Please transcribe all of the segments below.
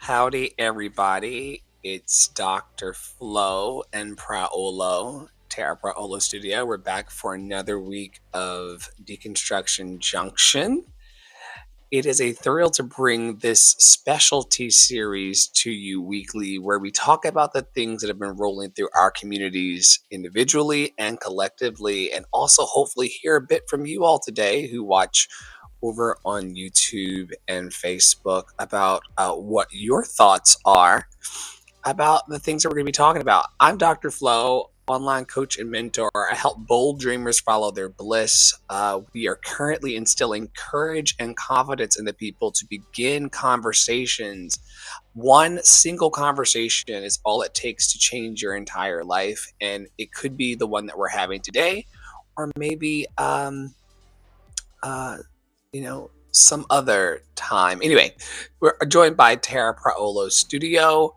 Howdy, everybody. It's Dr. Flo and Praolo, Terra Praolo Studio. We're back for another week of Deconstruction Junction. It is a thrill to bring this specialty series to you weekly, where we talk about the things that have been rolling through our communities individually and collectively, and also hopefully hear a bit from you all today who watch over on YouTube and Facebook about what your thoughts are about the things that we're going to be talking about. I'm Dr. Flo, online coach and mentor. I help bold dreamers follow their bliss. We are currently instilling courage and confidence in the people to begin conversations. One single conversation is all it takes to change your entire life, and it could be the one that we're having today, or maybe some other time. Anyway, we're joined by Terra Praolo Studio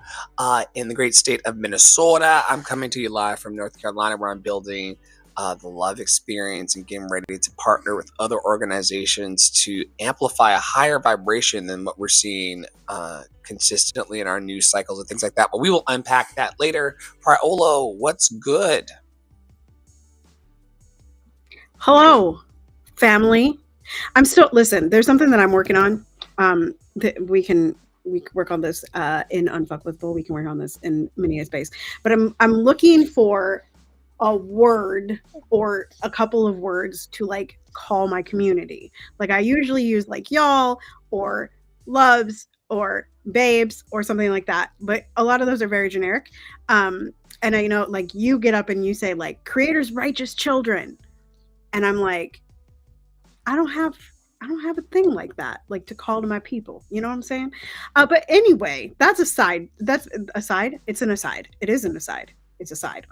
in the great state of Minnesota. I'm coming to you live from North Carolina, where I'm building the love experience and getting ready to partner with other organizations to amplify a higher vibration than what we're seeing consistently in our news cycles and things like that. But we will unpack that later. Praolo, what's good? Hello, family. Listen, there's something that I'm working on. That we can work on this in Unfuck with Bull. We can work on this in Mini Space. But I'm looking for a word or a couple of words to like call my community. Like I usually use like y'all or loves or babes or something like that. But a lot of those are very generic. And I know like you get up and you say like creators righteous children. And I'm like, I don't have a thing like that, like to call to my people. You know what I'm saying? But anyway, that's aside. That's aside. It's an aside. It is an aside. It's a side.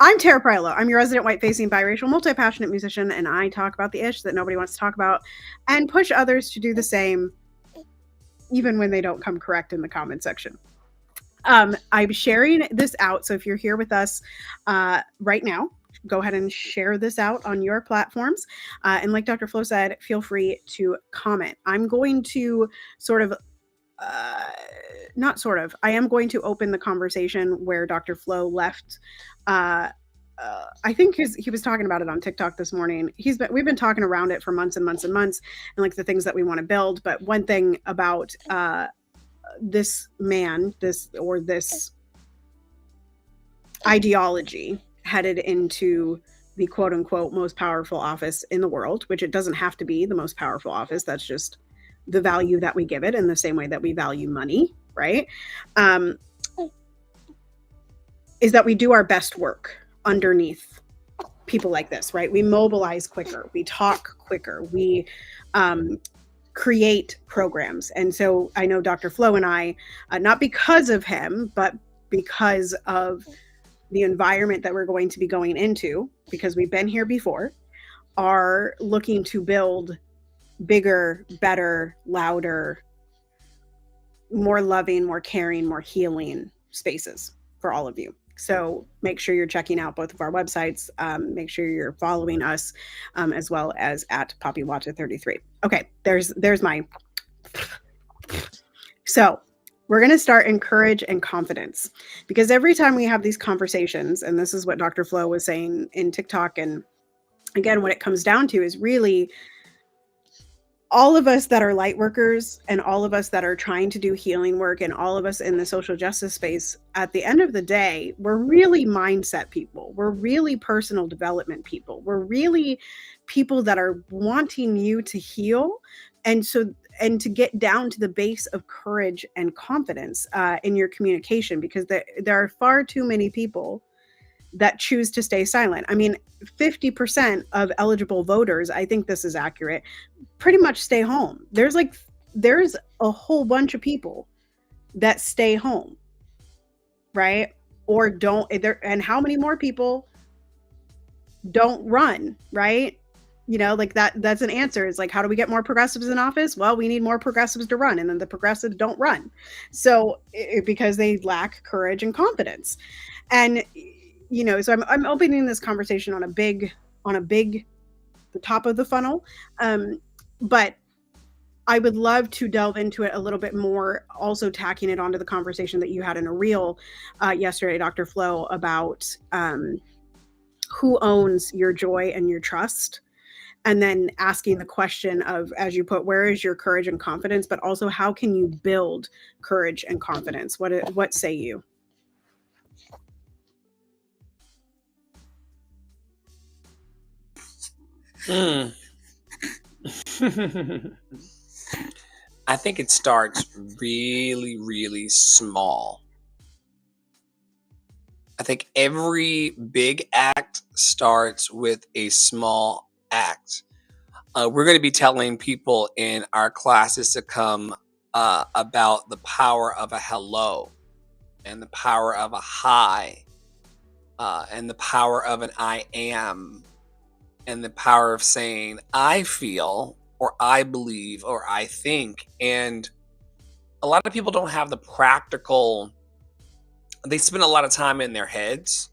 I'm Terra Praolo. I'm your resident white-facing, biracial, multi-passionate musician, and I talk about the ish that nobody wants to talk about and push others to do the same, even when they don't come correct in the comment section. I'm sharing this out. So if you're here with us right now, go ahead and share this out on your platforms. And like Dr. Flo said, feel free to comment. I'm going to I am going to open the conversation where Dr. Flo left. I think he was talking about it on TikTok this morning. We've been talking around it for months and months and months, and like the things that we want to build. But one thing about this ideology headed into the quote unquote most powerful office in the world, which it doesn't have to be the most powerful office. That's just the value that we give it in the same way that we value money, right? Is that we do our best work underneath people like this, right? We mobilize quicker, we talk quicker, we create programs. And so I know Dr. Flo and I, not because of him, but because of the environment that we're going to be going into, because we've been here before, are looking to build bigger, better, louder, more loving, more caring, more healing spaces for all of you. So make sure you're checking out both of our websites. Make sure you're following us as well as at PoppyWatcher33. Okay, there's my... So we're going to start in courage and confidence, because every time we have these conversations, and this is what Dr. Flo was saying in TikTok, and again, what it comes down to is really all of us that are light workers and all of us that are trying to do healing work and all of us in the social justice space, at the end of the day, we're really mindset people. We're really personal development people. We're really people that are wanting you to heal. And to get down to the base of courage and confidence in your communication, because there are far too many people that choose to stay silent. I mean, 50% of eligible voters, I think this is accurate, pretty much stay home. There's a whole bunch of people that stay home, right? Or don't, and how many more people don't run, right? You know, like that's an answer. It's like, how do we get more progressives in office? Well, we need more progressives to run, and then the progressives don't run. So because they lack courage and confidence. And, you know, so I'm opening this conversation on the top of the funnel. But I would love to delve into it a little bit more, also tacking it onto the conversation that you had in a reel yesterday, Dr. Flo, about who owns your joy and your trust. And then asking the question of, as you put, where is your courage and confidence, but also how can you build courage and confidence? What say you? Mm. I think it starts really, really small. I think every big act starts with a small act. We're going to be telling people in our classes to come about the power of a hello and the power of a hi and the power of an I am and the power of saying I feel or I believe or I think. And a lot of people don't have the practical, they spend a lot of time in their heads,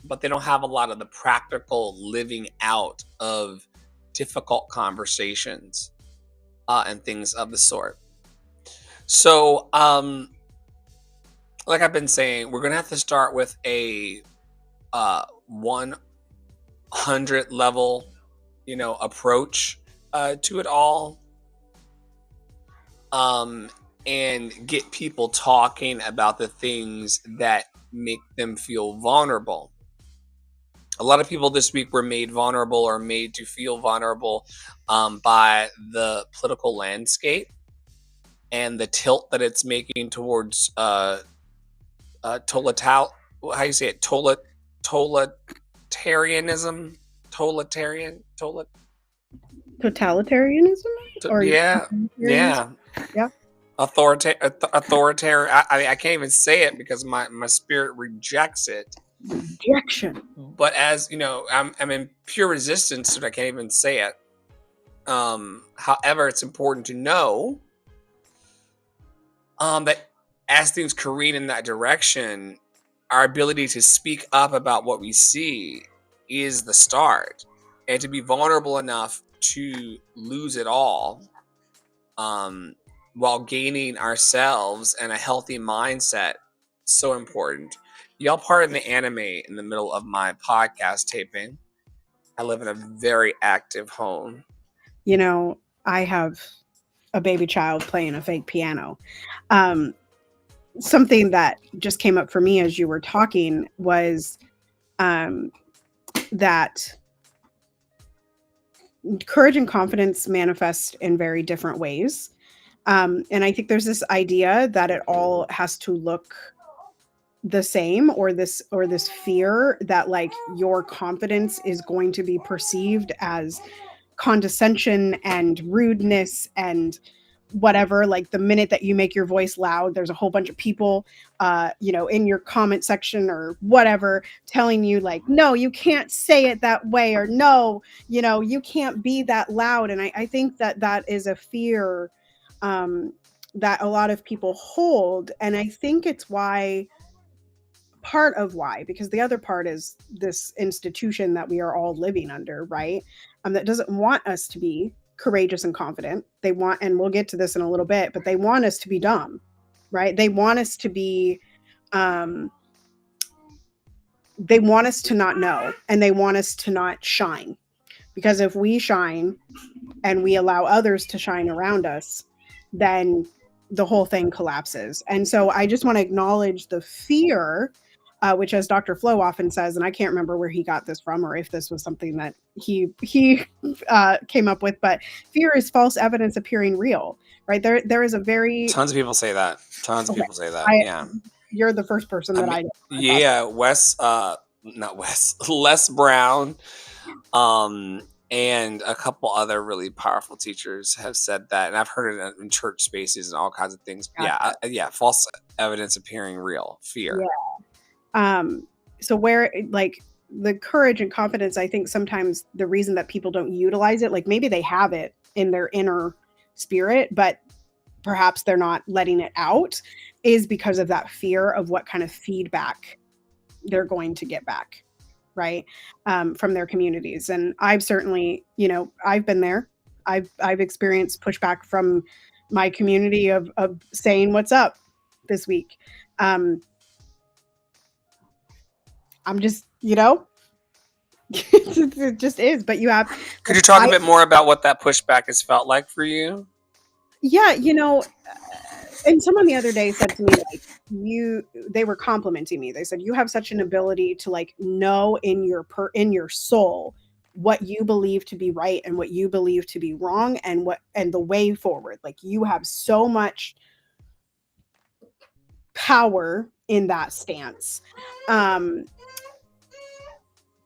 but they don't have a lot of the practical living out of difficult conversations and things of the sort. So, like I've been saying, we're gonna have to start with a 100 level, approach to it all, um, and get people talking about the things that make them feel vulnerable. A lot of people this week were made vulnerable or made to feel vulnerable by the political landscape and the tilt that it's making towards totalitarian, how you say it, totalitarianism, totalitarian, Totalitarianism or yeah, yeah, yeah. authoritarian. I can't even say it because my spirit rejects it. Rejection. But as you know, I'm in pure resistance to it. I can't even say it. However, it's important to know that as things careen in that direction, our ability to speak up about what we see is the start, and to be vulnerable enough to lose it all, while gaining ourselves and a healthy mindset, so important. Y'all pardon the anime in the middle of my podcast taping. I live in a very active home. I have a baby child playing a fake piano. Um, Something that just came up for me as you were talking was um, that courage and confidence manifest in very different ways. And I think there's this idea that it all has to look the same, or this fear that like your confidence is going to be perceived as condescension and rudeness and whatever. Like the minute that you make your voice loud, there's a whole bunch of people in your comment section or whatever telling you like, no, you can't say it that way, or no, you can't be that loud. And I think that that is a fear that a lot of people hold. And I think it's part of why, because the other part is this institution that we are all living under, right? That doesn't want us to be courageous and confident. They want, and we'll get to this in a little bit, but they want us to be dumb, right? They want us to be, they want us to not know, and they want us to not shine. Because if we shine and we allow others to shine around us, then the whole thing collapses. And so I just want to acknowledge the fear, which, as Dr. Flo often says, and I can't remember where he got this from or if this was something that he came up with, but fear is false evidence appearing real, right? There is a very Tons of people say that. okay, I, Yeah. you're the first person I that mean, I thought. yeah, not Wes, Les Brown, um, and a couple other really powerful teachers have said that, and I've heard it in church spaces and all kinds of things. Gotcha. Yeah, false evidence appearing real, fear. Yeah. So where like the courage and confidence, I think sometimes the reason that people don't utilize it, like maybe they have it in their inner spirit, but perhaps they're not letting it out, is because of that fear of what kind of feedback they're going to get back, right? From their communities. And I've certainly, I've been there. I've experienced pushback from my community of saying what's up this week. Um, I'm just, it just is. But you have, Could like, you talk a bit more about what that pushback has felt like for you? yeah, and someone the other day said to me, like, they were complimenting me. They said, you have such an ability to, like, know in your soul what you believe to be right and what you believe to be wrong, and the way forward. Like, you have so much power in that stance. Um,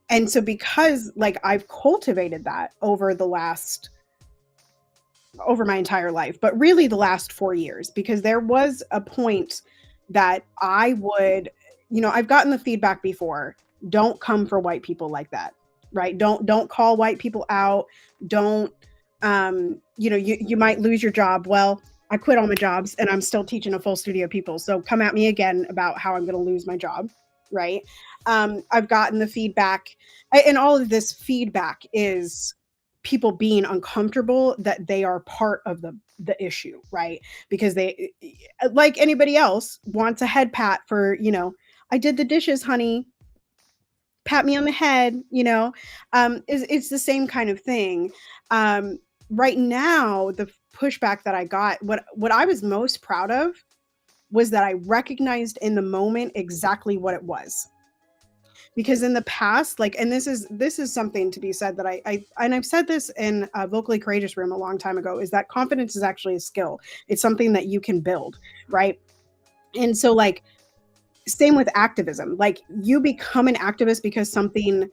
and so, because, like, I've cultivated that over my entire life, but really the last 4 years, because there was a point that I would, I've gotten the feedback before: don't come for white people like that, right? Don't call white people out. Don't, you might lose your job. Well, I quit all my jobs and I'm still teaching a full studio of people. So come at me again about how I'm going to lose my job, right? I've gotten the feedback, and all of this feedback is people being uncomfortable that they are part of the issue, right? Because they, like anybody else, wants a head pat for, I did the dishes, honey, pat me on the head, it's the same kind of thing. um right now, the pushback that I got, what I was most proud of was that I recognized in the moment exactly what it was. Because in the past, like, and this is something to be said, that I've said this in a Vocally Courageous room a long time ago, is that confidence is actually a skill. It's something that you can build, right? And so, like, same with activism. Like, you become an activist because something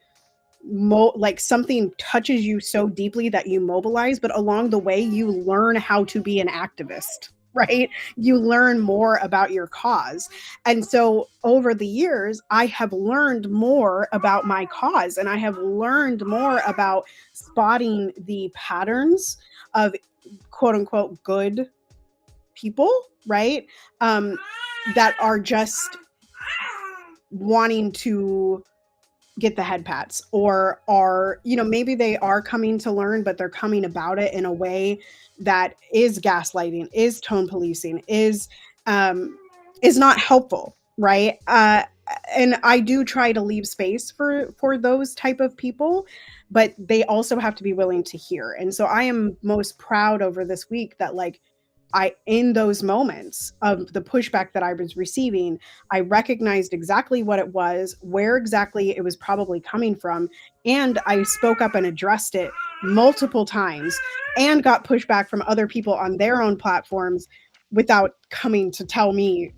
touches you so deeply that you mobilize, but along the way you learn how to be an activist, right? You learn more about your cause. And so over the years, I have learned more about my cause, and I have learned more about spotting the patterns of quote unquote good people, right? um, that are just wanting to get the head pats, or are, maybe they are coming to learn, but they're coming about it in a way that is gaslighting, is tone policing, um is not helpful, right? And I do try to leave space for those type of people, but they also have to be willing to hear. And so I am most proud over this week that, like, in those moments of the pushback that I was receiving, I recognized exactly what it was, where exactly it was probably coming from, and I spoke up and addressed it multiple times, and got pushback from other people on their own platforms without coming to tell me,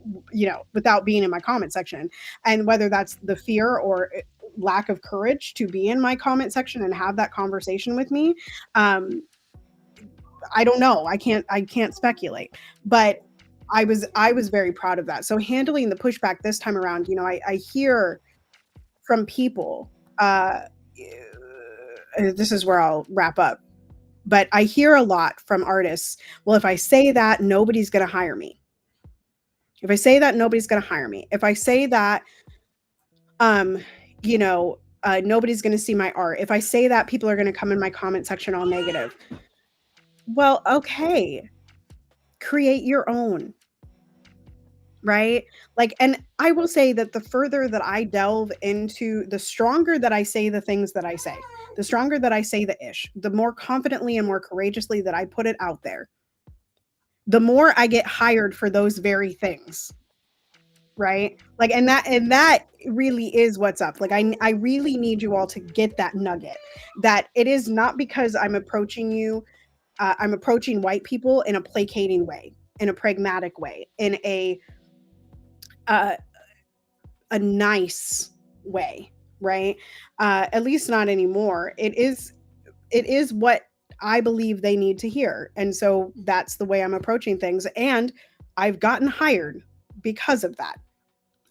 without being in my comment section. And whether that's the fear or lack of courage to be in my comment section and have that conversation with me, um, I don't know. I can't speculate. But I was very proud of that. So handling the pushback this time around, I hear from people, this is where I'll wrap up. But I hear a lot from artists, well, if I say that, nobody's going to hire me. If I say that, nobody's going to hire me. If I say that, um, nobody's going to see my art. If I say that, people are going to come in my comment section all negative. Well, okay, create your own, right? Like, and I will say that the further that I delve into, the stronger that I say the things that I say, the stronger that I say the ish, the more confidently and more courageously that I put it out there, the more I get hired for those very things, right? Like, and that really is what's up. Like, I really need you all to get that nugget, that it is not because I'm approaching you, I'm approaching white people in a placating way, in a pragmatic way, in uh, a nice way, right? At least not anymore. It is what I believe they need to hear, and so that's the way I'm approaching things. And I've gotten hired because of that.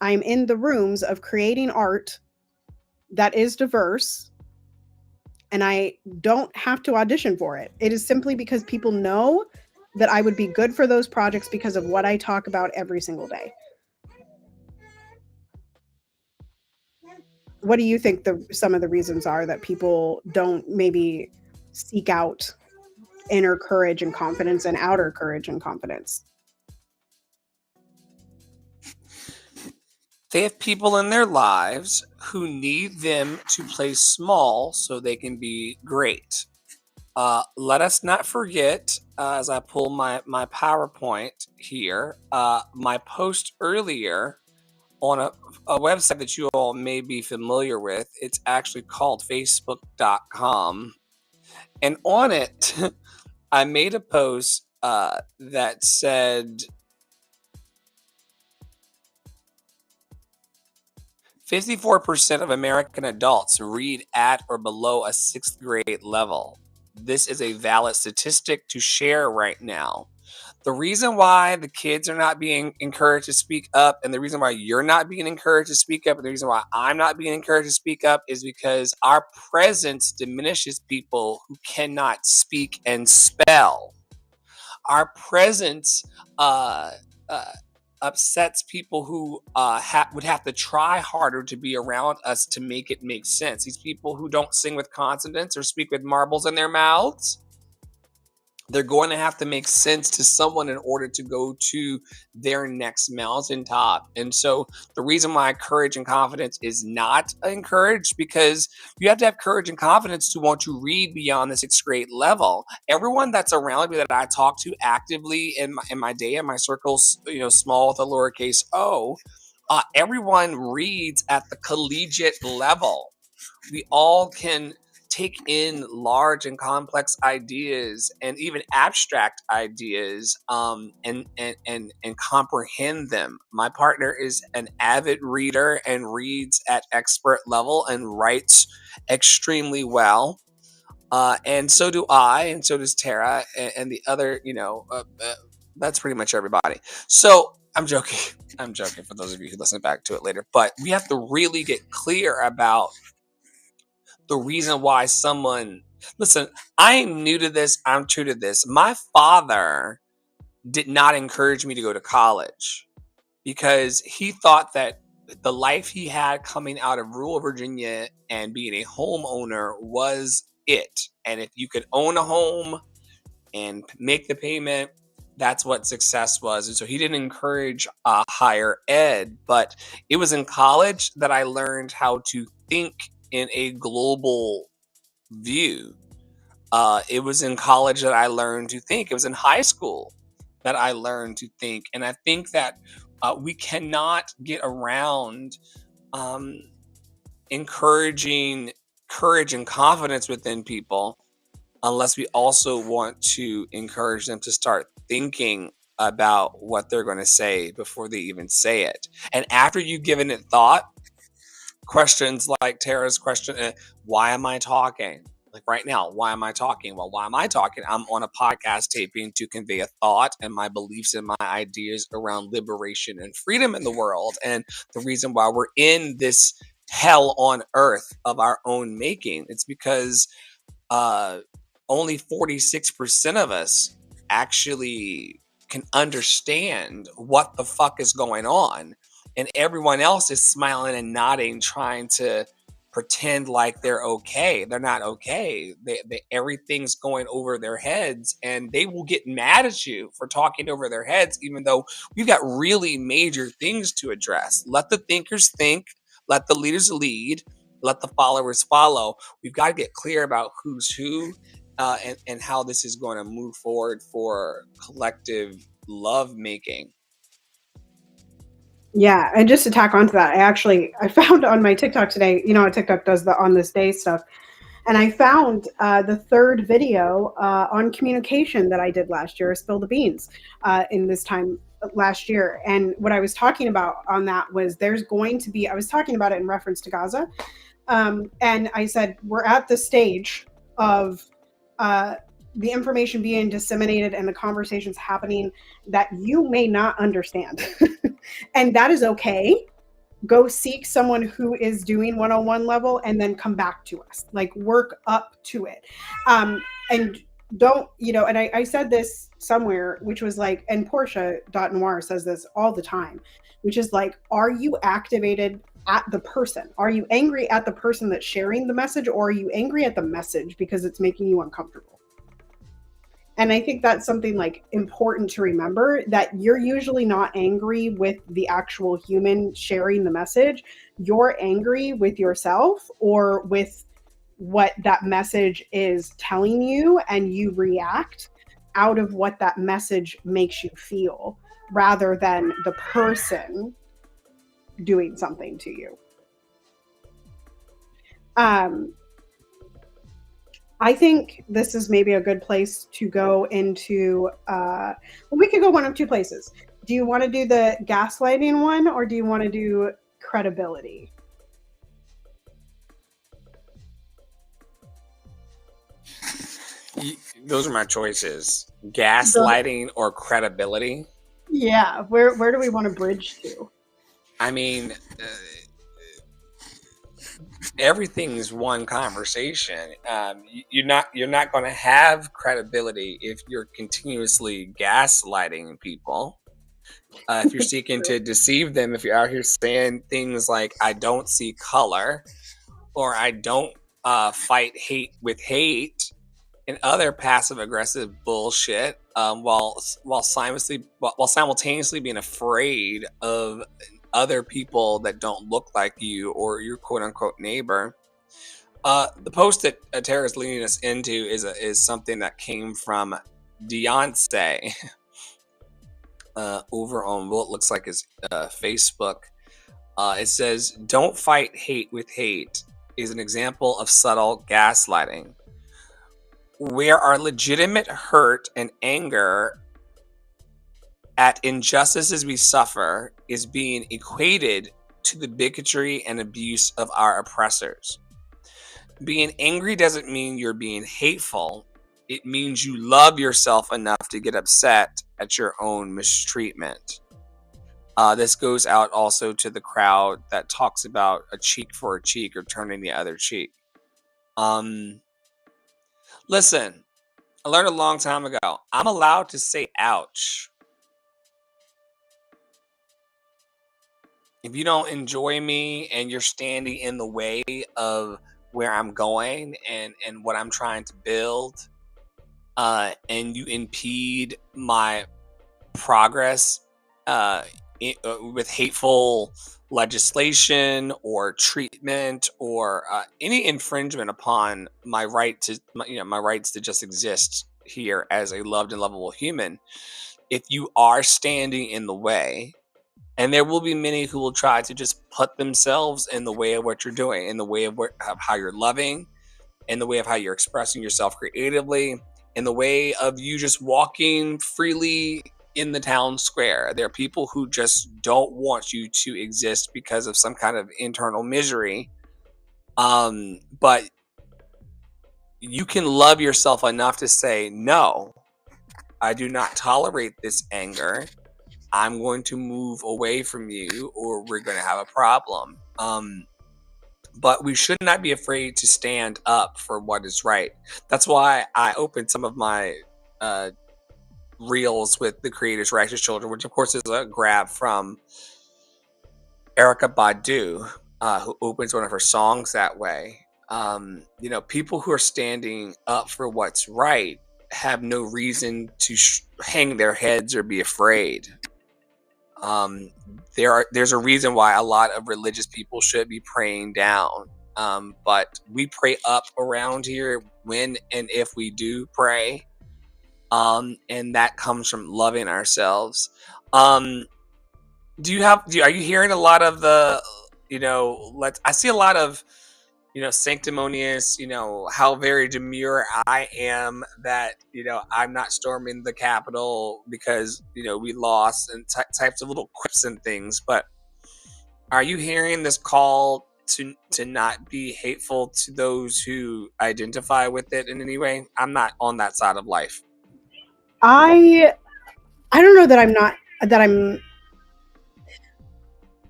I'm in the rooms of creating art that is diverse, and I don't have to audition for it. It is simply because people know that I would be good for those projects because of what I talk about every single day. What do you think some of the reasons are that people don't maybe seek out inner courage and confidence and outer courage and confidence? They have people in their lives who need them to play small so they can be great. Let us not forget, as I pull my PowerPoint here, my post earlier on a website that you all may be familiar with. It's actually called Facebook.com. And on it, I made a post that said 54% of American adults read at or below a sixth grade level. This is a valid statistic to share right now. The reason why the kids are not being encouraged to speak up, and the reason why you're not being encouraged to speak up, and the reason why I'm not being encouraged to speak up is because our presence diminishes people who cannot speak and spell. Our presence uh, uh, upsets people who would have to try harder to be around us to make it make sense. These people who don't sing with consonants or speak with marbles in their mouths, they're going to have to make sense to someone in order to go to their next mountaintop. And so the reason why courage and confidence is not encouraged, because you have to have courage and confidence to want to read beyond the sixth grade level. Everyone that's around me that I talk to actively in my day, in my circles, small with a lowercase o, everyone reads at the collegiate level. We all can take in large and complex ideas and even abstract ideas, and comprehend them. My partner is an avid reader and reads at expert level and writes extremely well. And so do I, and so does Tara, and the other, that's pretty much everybody. So I'm joking. I'm joking for those of you who listen back to it later. But we have to really get clear about the reason why someone, listen, I am new to this, I'm true to this. My father did not encourage me to go to college because he thought that the life he had coming out of rural Virginia and being a homeowner was it. And if you could own a home and make the payment, that's what success was. And so he didn't encourage higher ed, but it was in college that I learned how to think in a global view. It was in college that I learned to think. It was in high school that I learned to think. And I think that we cannot get around encouraging courage and confidence within people unless we also want to encourage them to start thinking about what they're going to say before they even say it. And after you've given it thought, questions like Tara's question, why am I talking? Like right now, why am I talking? Well, why am I talking? I'm on a podcast taping to convey a thought and my beliefs and my ideas around liberation and freedom in the world. And the reason why we're in this hell on earth of our own making, it's because only 46% of us actually can understand what the fuck is going on. And everyone else is smiling and nodding, trying to pretend like they're okay. They're not okay. Everything's going over their heads, and they will get mad at you for talking over their heads, even though we've got really major things to address. Let the thinkers think, let the leaders lead, let the followers follow. We've got to get clear about who's who, and how this is going to move forward for collective love making. Yeah, and just to tack onto that, I found on my TikTok today, you know how TikTok does the on this day stuff, and I found the third video on communication that I did last year, Spill the Beans, in this time last year. And what I was talking about on that was I was talking about it in reference to Gaza, and I said, we're at the stage of the information being disseminated and the conversations happening that you may not understand. And that is okay. Go seek someone who is doing one-on-one level and then come back to us. Like, work up to it. And don't, and I said this somewhere, which was like, and Portia Noir says this all the time, which is like, are you activated at the person? Are you angry at the person that's sharing the message, or are you angry at the message because it's making you uncomfortable? And I think that's something like important to remember, that you're usually not angry with the actual human sharing the message. You're angry with yourself or with what that message is telling you, and you react out of what that message makes you feel rather than the person doing something to you. Um, I think this is maybe a good place to go into. Well, we could go one of two places. Do you want to do the gaslighting one, or do you want to do credibility? Those are my choices: The, gaslighting or credibility. yeah, where do we want to bridge to? I mean, everything's one conversation. You're not going to have credibility if you're continuously gaslighting people. If you're seeking True. to deceive them, if you're out here saying things like "I don't see color" or "I don't fight hate with hate" and other passive aggressive bullshit, while simultaneously being afraid of other people that don't look like you or your quote unquote neighbor. The post that Tara is leading us into is something that came from Beyonce over on what looks like his Facebook. It says, "Don't fight hate with hate" is an example of subtle gaslighting, where our legitimate hurt and anger at injustices we suffer is being equated to the bigotry and abuse of our oppressors. Being angry doesn't mean you're being hateful. It means you love yourself enough to get upset at your own mistreatment. This goes out also to the crowd that talks about a cheek for a cheek or turning the other cheek. Um, Listen, I learned a long time ago, I'm allowed to say ouch. If you don't enjoy me and you're standing in the way of where I'm going and what I'm trying to build, and you impede my progress with hateful legislation or treatment or any infringement upon my right to my rights to just exist here as a loved and lovable human, if you are standing in the way, and there will be many who will try to just put themselves in the way of what you're doing, in the way of how you're loving, in the way of how you're expressing yourself creatively, in the way of you just walking freely in the town square. There are people who just don't want you to exist because of some kind of internal misery. But you can love yourself enough to say, no, I do not tolerate this anger. I'm going to move away from you or we're going to have a problem. But we should not be afraid to stand up for what is right. That's why I opened some of my reels with the creators Righteous Children, which of course is a grab from Erykah Badu, who opens one of her songs that way. People who are standing up for what's right have no reason to hang their heads or be afraid. There's a reason why a lot of religious people should be praying down. But we pray up around here when and if we do pray. And that comes from loving ourselves. Are you hearing a lot of the, I see a lot of, sanctimonious, how very demure I am that, I'm not storming the Capitol because, we lost, and types of little quips and things. But are you hearing this call to not be hateful to those who identify with it in any way? I'm not on that side of life. I I don't know that I'm not that I'm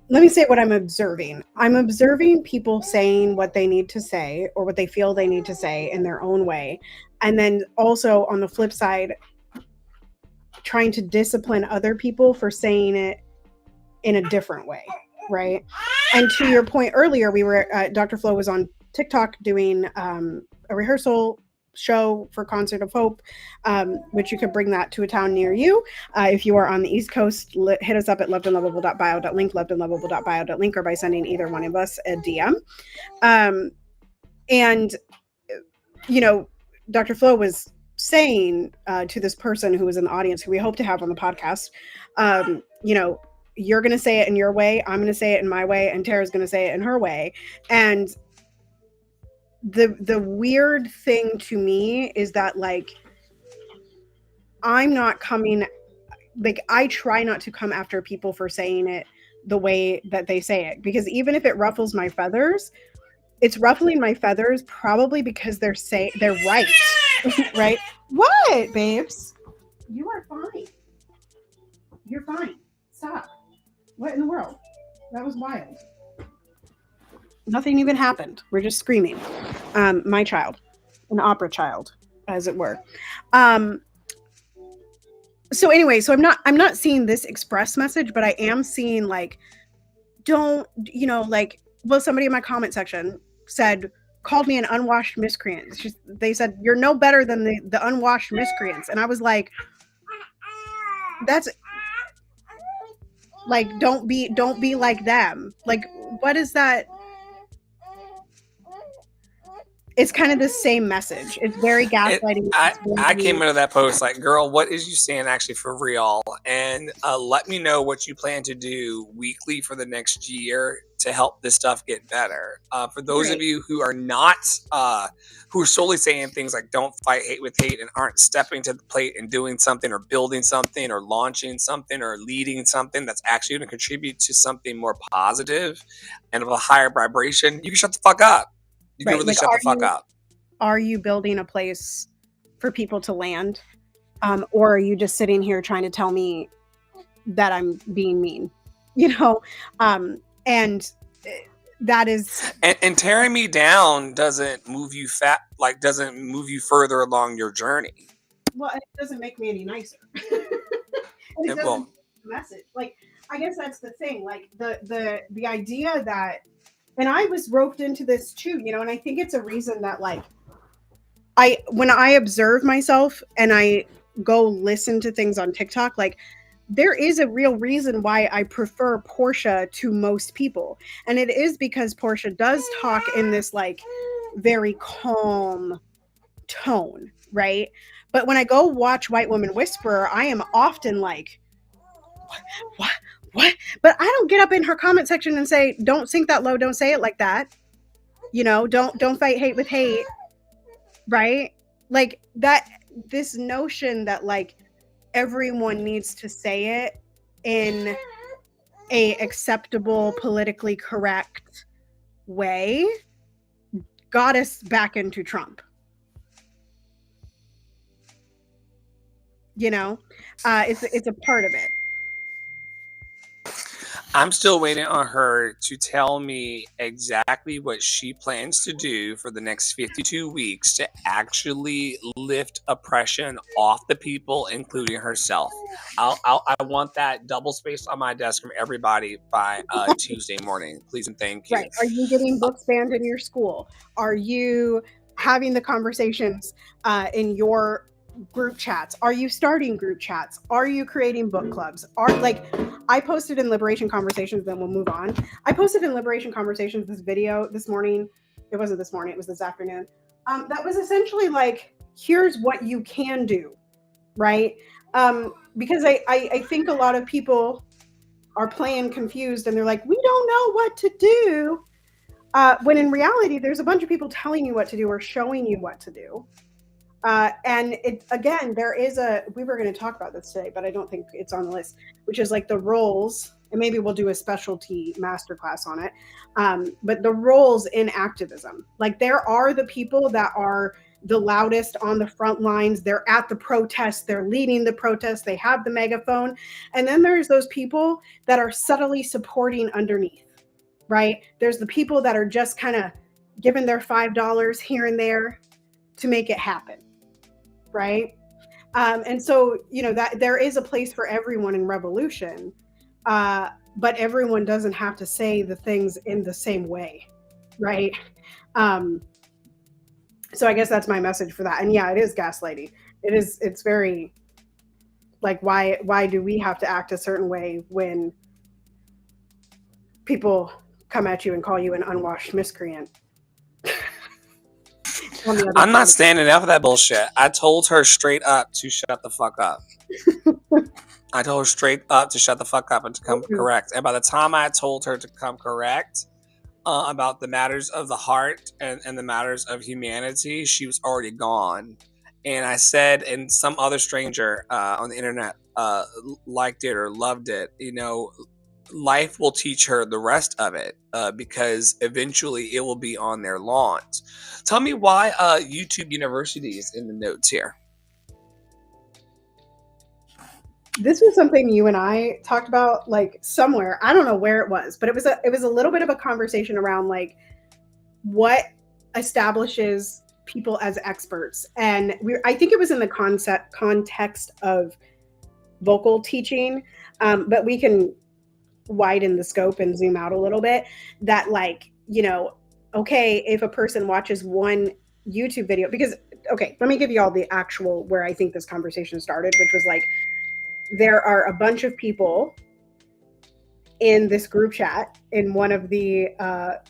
let me say what I'm observing. I'm observing people saying what they need to say or what they feel they need to say in their own way. And then also on the flip side, trying to discipline other people for saying it in a different way. Right. And to your point earlier, Dr. Flo was on TikTok doing a rehearsal show for Concert of Hope, which you could bring that to a town near you. If you are on the East Coast, hit us up at lovedandlovable.bio.link, lovedandlovable.bio.link, or by sending either one of us a DM. And, you know, Dr. Flo was saying to this person who was in the audience, who we hope to have on the podcast, you know, you're going to say it in your way, I'm going to say it in my way, and Tara's going to say it in her way. And the weird thing to me is that, like, I'm not coming, like, I try not to come after people for saying it the way that they say it, because even if it ruffles my feathers, it's ruffling my feathers probably because they're right. Right? What, babes? You are fine. You're fine. Stop. What in the world? That was wild. Nothing even happened. We're just screaming. My child, an opera child, as it were. So anyway, so I'm not seeing this express message, but I am seeing, like, don't, you know, like, well, somebody in my comment section called me an unwashed miscreant. They said, you're no better than the unwashed miscreants. And I was like, that's like, don't be like them. Like, what is that? It's kind of the same message. It's very gaslighting. I came into that post like, girl, what is you saying actually for real? And let me know what you plan to do weekly for the next year to help this stuff get better. For those of you who are not, who are solely saying things like don't fight hate with hate and aren't stepping to the plate and doing something or building something or launching something or leading something that's actually going to contribute to something more positive and of a higher vibration, you can shut the fuck up. You can really shut the fuck up. Are you building a place for people to land? Or are you just sitting here trying to tell me that I'm being mean? You know? And that is... And tearing me down doesn't move you doesn't move you further along your journey. Well, it doesn't make me any nicer. It doesn't message. Like, I guess that's the thing. Like, the idea that... And I was roped into this too, you know, and I think it's a reason that, like, when I observe myself and I go listen to things on TikTok, like, there is a real reason why I prefer Portia to most people. And it is because Portia does talk in this, like, very calm tone, right? But when I go watch White Woman Whisperer, I am often like, what? But I don't get up in her comment section and say, don't sink that low, don't say it like that. You know, don't fight hate with hate. Right? Like, that, this notion that, like, everyone needs to say it in a acceptable, politically correct way got us back into Trump. You know, it's a part of it. I'm still waiting on her to tell me exactly what she plans to do for the next 52 weeks to actually lift oppression off the people, including herself. I want that double spaced on my desk from everybody by Tuesday morning. Please and thank you. Right. Are you getting books banned in your school? Are you having the conversations in your group chats? Are you starting group chats? Are you creating book clubs? I posted in Liberation Conversations, then we'll move on. I posted in Liberation Conversations this video this morning. It wasn't this morning, it was this afternoon. That was essentially like, here's what you can do, right? Because I think a lot of people are playing confused and they're like, we don't know what to do. When in reality, there's a bunch of people telling you what to do or showing you what to do. And it, again, we were going to talk about this today, but I don't think it's on the list, which is like the roles, and maybe we'll do a specialty masterclass on it. But the roles in activism, like, there are the people that are the loudest on the front lines. They're at the protests, they're leading the protests, they have the megaphone. And then there's those people that are subtly supporting underneath, right? There's the people that are just kind of giving their $5 here and there to make it happen. Right. And so, you know, that there is a place for everyone in revolution, but everyone doesn't have to say the things in the same way. Right. So I guess that's my message for that. And yeah, it is gaslighting. It's very like, why do we have to act a certain way when people come at you and call you an unwashed miscreant on the other I'm not side standing up for that bullshit. I told her straight up to shut the fuck up. I told her straight up to shut the fuck up and to come of it? correct. And by the time I told her to come correct about the matters of the heart and the matters of humanity, she was already gone. And I said, and some other stranger on the internet liked it or loved it, you know, life will teach her the rest of it because eventually it will be on their lawns. Tell me why YouTube University is in the notes here. This was something you and I talked about, like, somewhere. I don't know where it was, but it was a little bit of a conversation around like what establishes people as experts. And I think it was in the context of vocal teaching, but we can widen the scope and zoom out a little bit. That, like, okay, if a person watches one YouTube video, because, okay, let me give you all the actual where I think this conversation started, which was like, there are a bunch of people in this group chat in one of the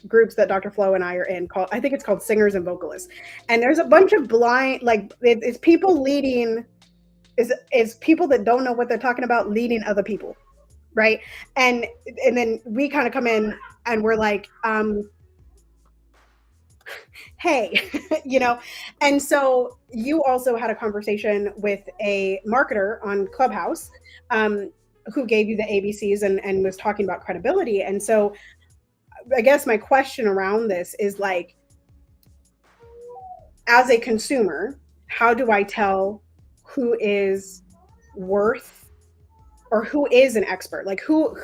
groups that Dr. Flo and I are in, called, I think it's called Singers and Vocalists. And there's a bunch of blind, like, it's people leading, is people that don't know what they're talking about leading other people, right? And then we kind of come in and we're like, hey, and so you also had a conversation with a marketer on Clubhouse, who gave you the ABCs and was talking about credibility. And so I guess my question around this is like, as a consumer, how do I tell who is worth, or who is an expert? Like, who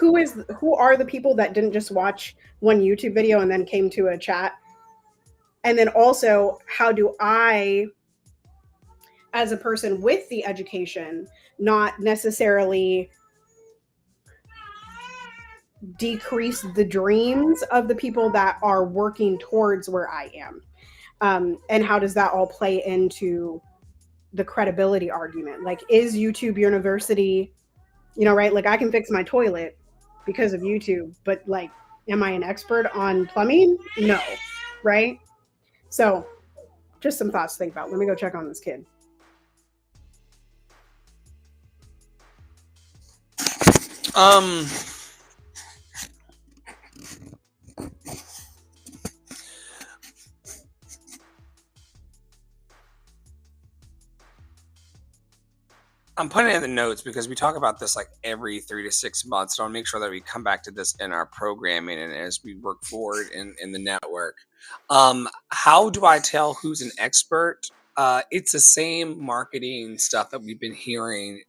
are the people that didn't just watch one YouTube video and then came to a chat? And then also, how do I, as a person with the education, not necessarily decrease the dreams of the people that are working towards where I am? And how does that all play into the credibility argument? Like, is YouTube University, right? Like, I can fix my toilet because of YouTube, but like, am I an expert on plumbing? No, right? So, just some thoughts to think about. Let me go check on this kid. I'm putting it in the notes because we talk about this like every 3 to 6 months. So I'll make sure that we come back to this in our programming and as we work forward in the network. How do I tell who's an expert? It's the same marketing stuff that we've been hearing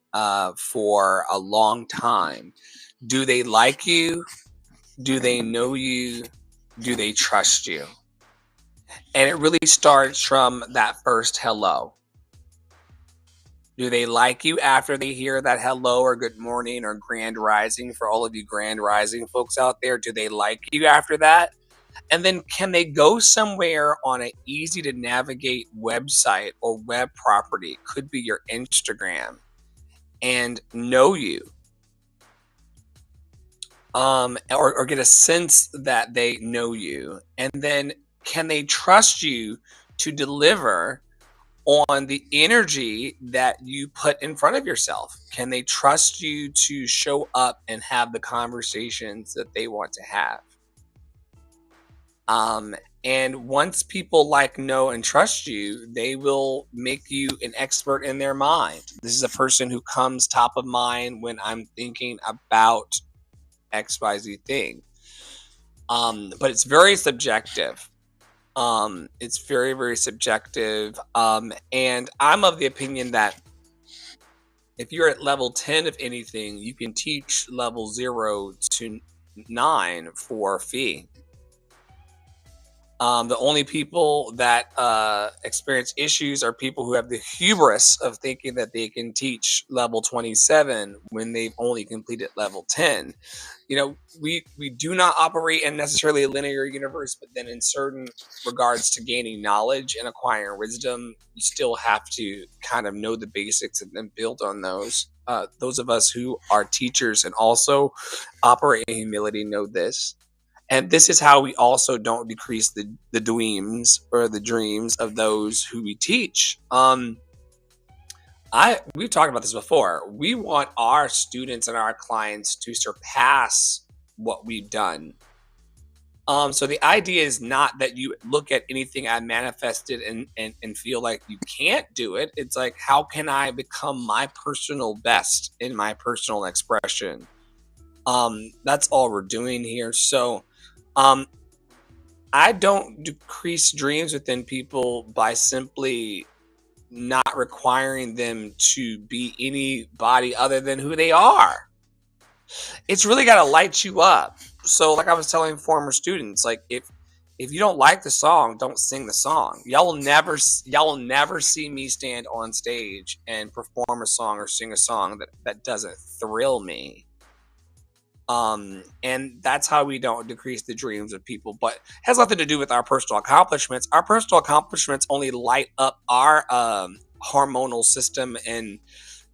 for a long time. Do they like you? Do they know you? Do they trust you? And it really starts from that first hello. Do they like you after they hear that hello or good morning or grand rising for all of you grand rising folks out there? Do they like you after that? And then can they go somewhere on an easy to navigate website or web property, could be your Instagram, and know you? Or get a sense that they know you. And then can they trust you to deliver on the energy that you put in front of yourself? Can they trust you to show up and have the conversations that they want to have? And once people like, know, and trust you, they will make you an expert in their mind. This is a person who comes top of mind when I'm thinking about XYZ thing. But it's very subjective. It's very, very subjective. And I'm of the opinion that if you're at level 10 of anything, you can teach level 0 to 9 for a fee. The only people that experience issues are people who have the hubris of thinking that they can teach level 27 when they've only completed level 10. We do not operate in necessarily a linear universe, but then in certain regards to gaining knowledge and acquiring wisdom, you still have to kind of know the basics and then build on those. Those of us who are teachers and also operate in humility know this. And this is how we also don't decrease the dreams or the dreams of those who we teach. We've talked about this before. We want our students and our clients to surpass what we've done. So the idea is not that you look at anything I manifested and feel like you can't do it. It's like, how can I become my personal best in my personal expression? That's all we're doing here. So I don't decrease dreams within people by simply not requiring them to be anybody other than who they are. It's really got to light you up. So, like I was telling former students, like if you don't like the song, don't sing the song. Y'all will never see me stand on stage and perform a song or sing a song that doesn't thrill me. And that's how we don't decrease the dreams of people, but it has nothing to do with our personal accomplishments. Our personal accomplishments only light up our hormonal system and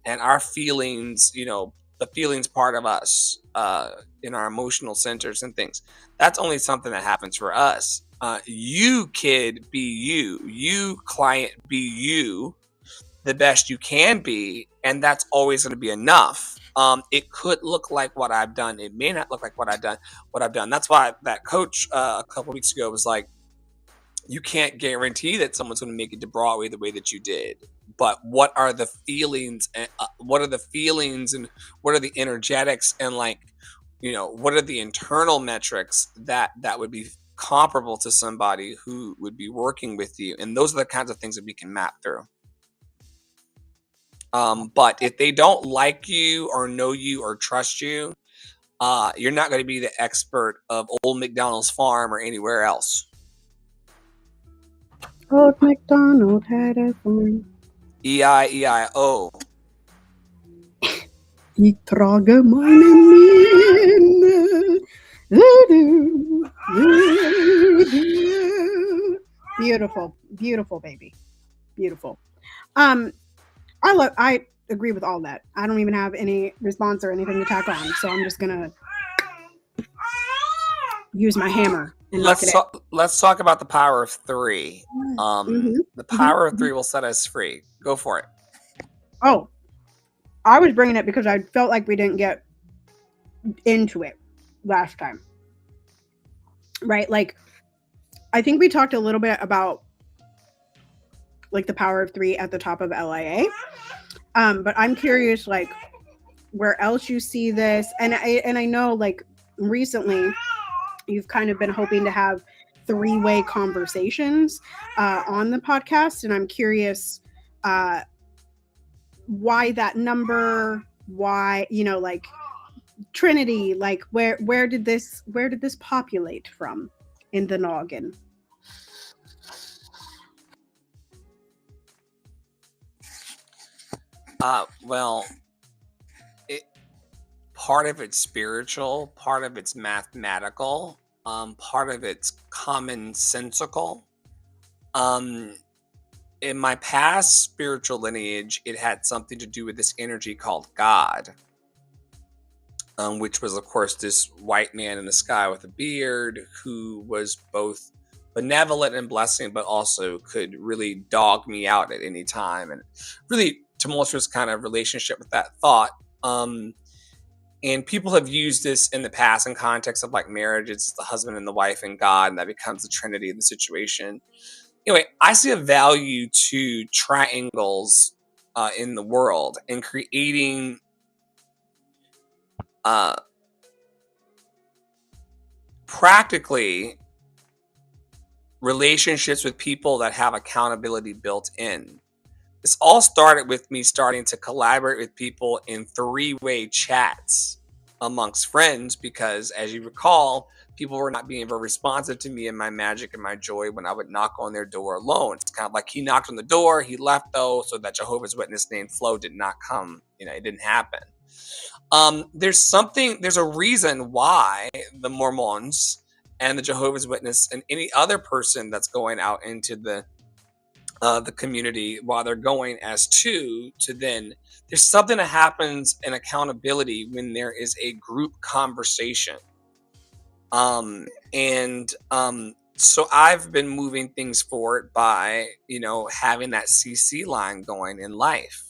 our feelings, the feelings part of us, in our emotional centers and things. That's only something that happens for us. You kid, be you client, be you the best you can be, and that's always going to be enough. It could look like what I've done. It may not look like what I've done. That's why that coach a couple weeks ago was like, you can't guarantee that someone's going to make it to Broadway the way that you did. But what are the feelings? And what are the feelings, and what are the energetics, and what are the internal metrics that would be comparable to somebody who would be working with you? And those are the kinds of things that we can map through. But if they don't like you or know you or trust you, you're not going to be the expert of Old McDonald's farm or anywhere else. Old MacDonald had a farm. E-I-E-I-O. Ich trage meinen Mann. Beautiful, beautiful baby, beautiful. I agree with all that. I don't even have any response or anything to tack on, so I'm just gonna use my hammer and knock it out. Let's talk about the power of 3. The power of 3 will set us free. Go for it. Oh, I was bringing it because I felt like we didn't get into it last time, right? Like, I think we talked a little bit about like the power of 3 at the top of LIA. But I'm curious, like, where else you see this, and I know, like, recently you've kind of been hoping to have 3-way conversations on the podcast, and I'm curious why that number, why, like Trinity, like where did this populate from in the noggin? Well, part of it's spiritual, part of it's mathematical, part of it's commonsensical. In my past spiritual lineage, it had something to do with this energy called God, which was, of course, this white man in the sky with a beard who was both benevolent and blessing, but also could really dog me out at any time, and really tumultuous kind of relationship with that thought. And people have used this in the past in context of like marriage. It's the husband and the wife and God, and that becomes the Trinity of the situation. Anyway, I see a value to triangles in the world and creating practically relationships with people that have accountability built in. This all started with me starting to collaborate with people in 3-way chats. amongst friends because, as you recall, people were not being very responsive to me and my magic and my joy when I would knock on their door alone. It's kind of like he knocked on the door, he left though, so that Jehovah's Witness named Flo did not come. It didn't happen. There's a reason why the Mormons and the Jehovah's Witness and any other person that's going out into the community while they're going as two to then there's something that happens in accountability when there is a group conversation. So I've been moving things forward by, having that CC line going in life.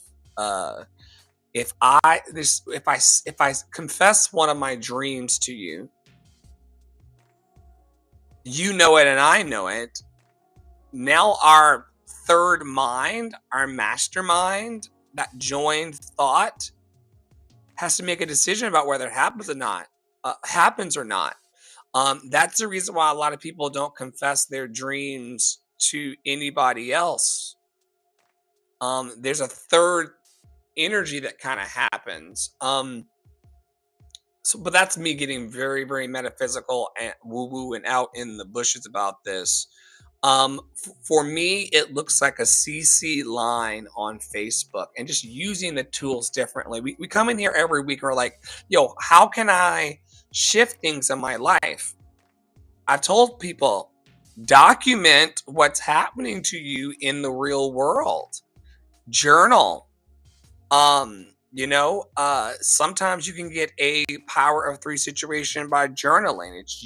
If I confess one of my dreams to you, you know it and I know it. Now our third mind, our mastermind, that joined thought has to make a decision about whether it happens or not. That's the reason why a lot of people don't confess their dreams to anybody else. There's a third energy that kind of happens. But that's me getting very, very metaphysical and woo-woo and out in the bushes about this. For me, it looks like a CC line on Facebook and just using the tools differently. We come in here every week and we're like, yo, how can I shift things in my life? I've told people, document what's happening to you in the real world. Journal. Sometimes you can get a power of 3 situation by journaling. It's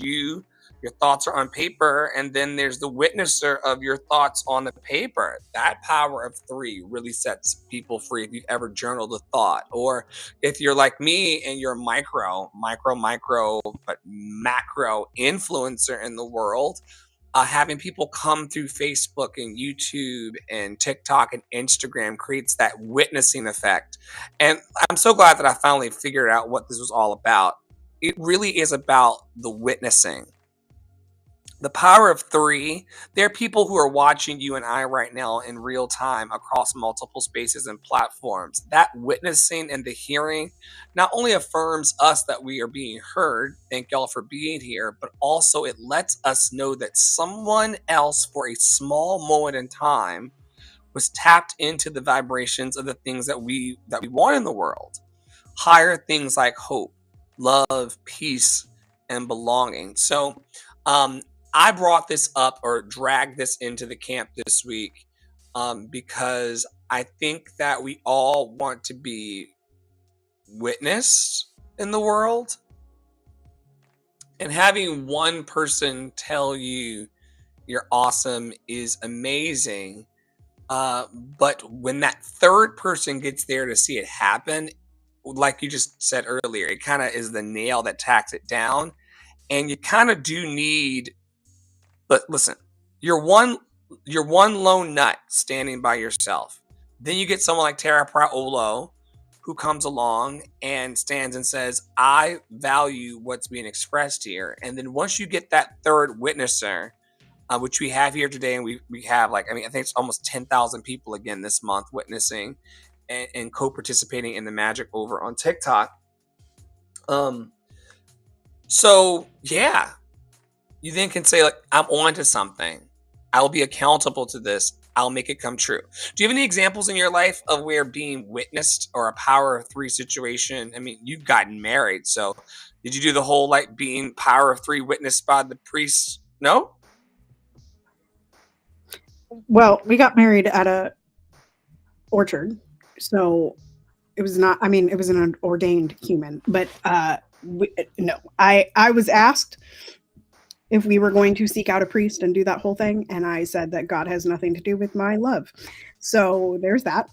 your thoughts are on paper, and then there's the witnesser of your thoughts on the paper. That power of 3 really sets people free if you've ever journaled a thought. Or if you're like me and you're a micro, but macro influencer in the world, having people come through Facebook and YouTube and TikTok and Instagram creates that witnessing effect. And I'm so glad that I finally figured out what this was all about. It really is about the witnessing. The power of 3, there are people who are watching you and I right now in real time across multiple spaces and platforms. That witnessing and the hearing not only affirms us that we are being heard, thank y'all for being here, but also it lets us know that someone else for a small moment in time was tapped into the vibrations of the things that we want in the world. Higher things like hope, love, peace, and belonging. So, I brought this up or dragged this into the camp this week because I think that we all want to be witnessed in the world. And having one person tell you you're awesome is amazing. But when that third person gets there to see it happen, like you just said earlier, it kind of is the nail that tacks it down. And you kind of do need. But listen, you're one lone nut standing by yourself. Then you get someone like Tara Praolo who comes along and stands and says, I value what's being expressed here. And then once you get that third witnesser, which we have here today, and we have I think it's almost 10,000 people again this month witnessing and co-participating in the magic over on TikTok. So yeah. You then can say, I'm on to something. I'll be accountable to this. I'll make it come true. Do you have any examples in your life of where being witnessed or a power of 3 situation? I mean, you've gotten married. So did you do the whole being power of 3 witnessed by the priest? No? Well, we got married at a orchard. So it was not, it was an ordained human, but no, I was asked if we were going to seek out a priest and do that whole thing. And I said that God has nothing to do with my love. So there's that.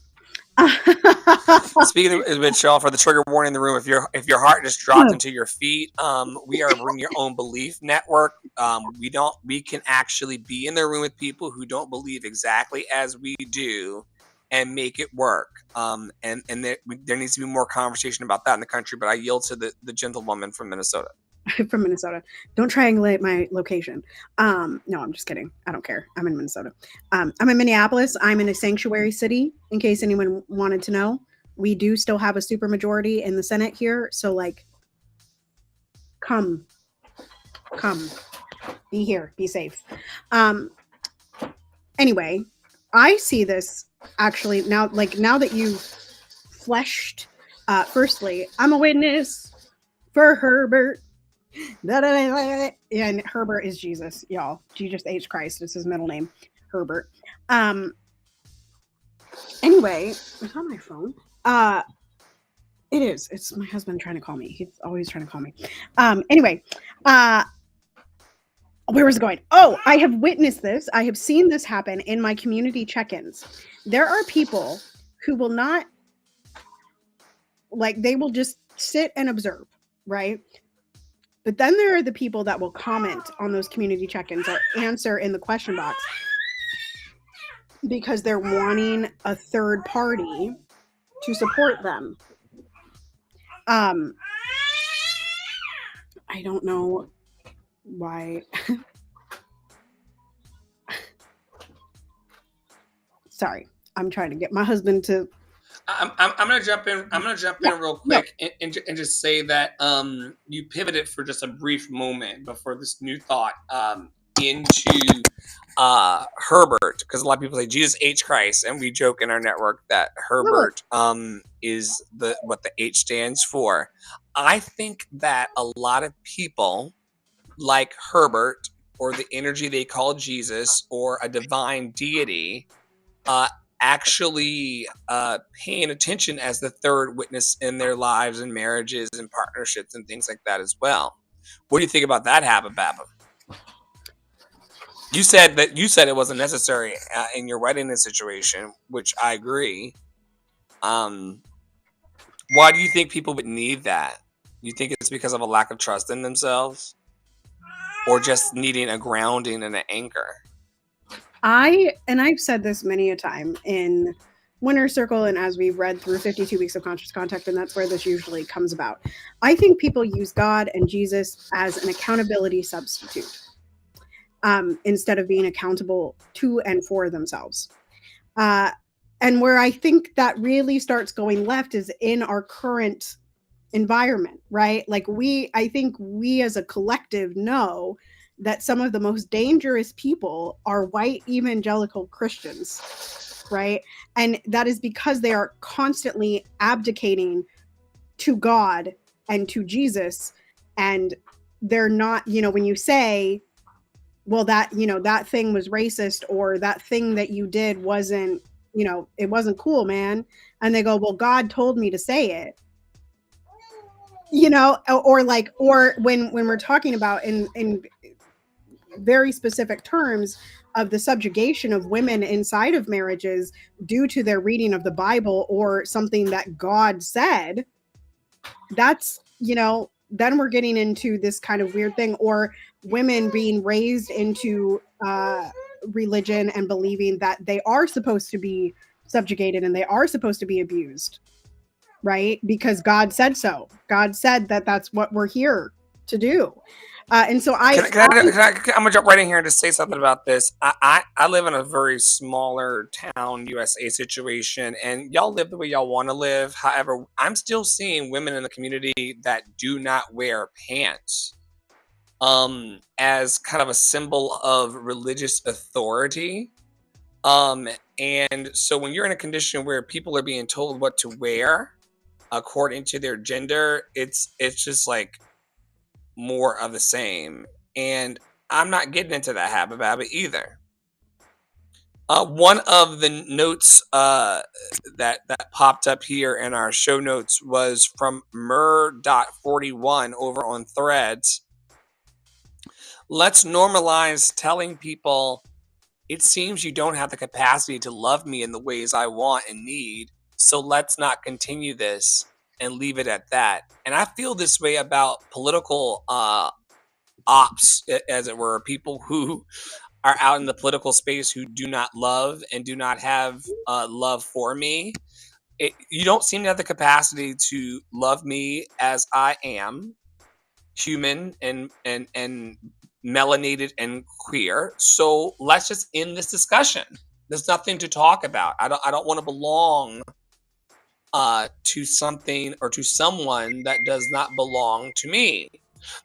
Speaking of which, y'all, for the trigger warning in the room, if your heart just dropped into your feet, we are Bring Your Own Belief Network. We can actually be in the room with people who don't believe exactly as we do and make it work. And there needs to be more conversation about that in the country. But I yield to the gentlewoman from Minnesota. From Minnesota. Don't triangulate my location. No, I'm just kidding. I don't care. I'm in Minnesota. I'm in Minneapolis. I'm in a sanctuary city, in case anyone wanted to know. We do still have a supermajority in the Senate here. So Come, come, be here, be safe. Um, anyway, I see this actually now, like now that you've fleshed, firstly, I'm a witness for Herbert. And Herbert is Jesus, y'all. Jesus H. Christ is his middle name, Herbert. Um, anyway, is that my phone? It is. It's my husband trying to call me. He's always trying to call me. Anyway, uh, where was it going? Oh, I have witnessed this. I have seen this happen in my community check-ins. There are people who will not, like, they will just sit and observe, right? But then there are the people that will comment on those community check-ins or answer in the question box because they're wanting a third party to support them. I don't know why. Sorry, I'm trying to get my husband to. I'm gonna jump in. I'm gonna jump in real quick and just say that you pivoted for just a brief moment before this new thought into Herbert, because a lot of people say Jesus H Christ, and we joke in our network that Herbert is what the H stands for. I think that a lot of people like Herbert, or the energy they call Jesus, or a divine deity, actually paying attention as the third witness in their lives and marriages and partnerships and things like that as well. What do you think about that, Habba? You said it wasn't necessary in your wedding situation, which I agree. Why do you think people would need that? You think it's because of a lack of trust in themselves, or just needing a grounding and an anchor? I've said this many a time in Winner Circle, and as we've read through 52 Weeks of Conscious Contact, and that's where this usually comes about. I think people use God and Jesus as an accountability substitute, instead of being accountable to and for themselves. And where I think that really starts going left is in our current environment, right? Like I think we as a collective know that some of the most dangerous people are white evangelical Christians, right? And that is because they are constantly abdicating to God and to Jesus. And they're not, when you say, well, that, that thing was racist, or that thing that you did wasn't, it wasn't cool, man. And they go, well, God told me to say it. Or when we're talking about in very specific terms of the subjugation of women inside of marriages due to their reading of the Bible or something that God said, that's, then we're getting into this kind of weird thing. Or women being raised into religion and believing that they are supposed to be subjugated and they are supposed to be abused, right? Because God said so. God said that that's what we're here to do. And so I'm gonna jump right in here and just say something about this. I live in a very smaller town USA situation, and y'all live the way y'all want to live. However, I'm still seeing women in the community that do not wear pants as kind of a symbol of religious authority. And so when you're in a condition where people are being told what to wear according to their gender, it's just like more of the same. And I'm not getting into that habit either. One of the notes that popped up here in our show notes was from Mer.41 over on Threads. Let's normalize telling people, it seems you don't have the capacity to love me in the ways I want and need, so let's not continue this and leave it at that. And I feel this way about political ops, as it were, people who are out in the political space who do not love and do not have love for me. You don't seem to have the capacity to love me as I am, human and melanated and queer. So let's just end this discussion. There's nothing to talk about. I don't want to belong to something or to someone that does not belong to me.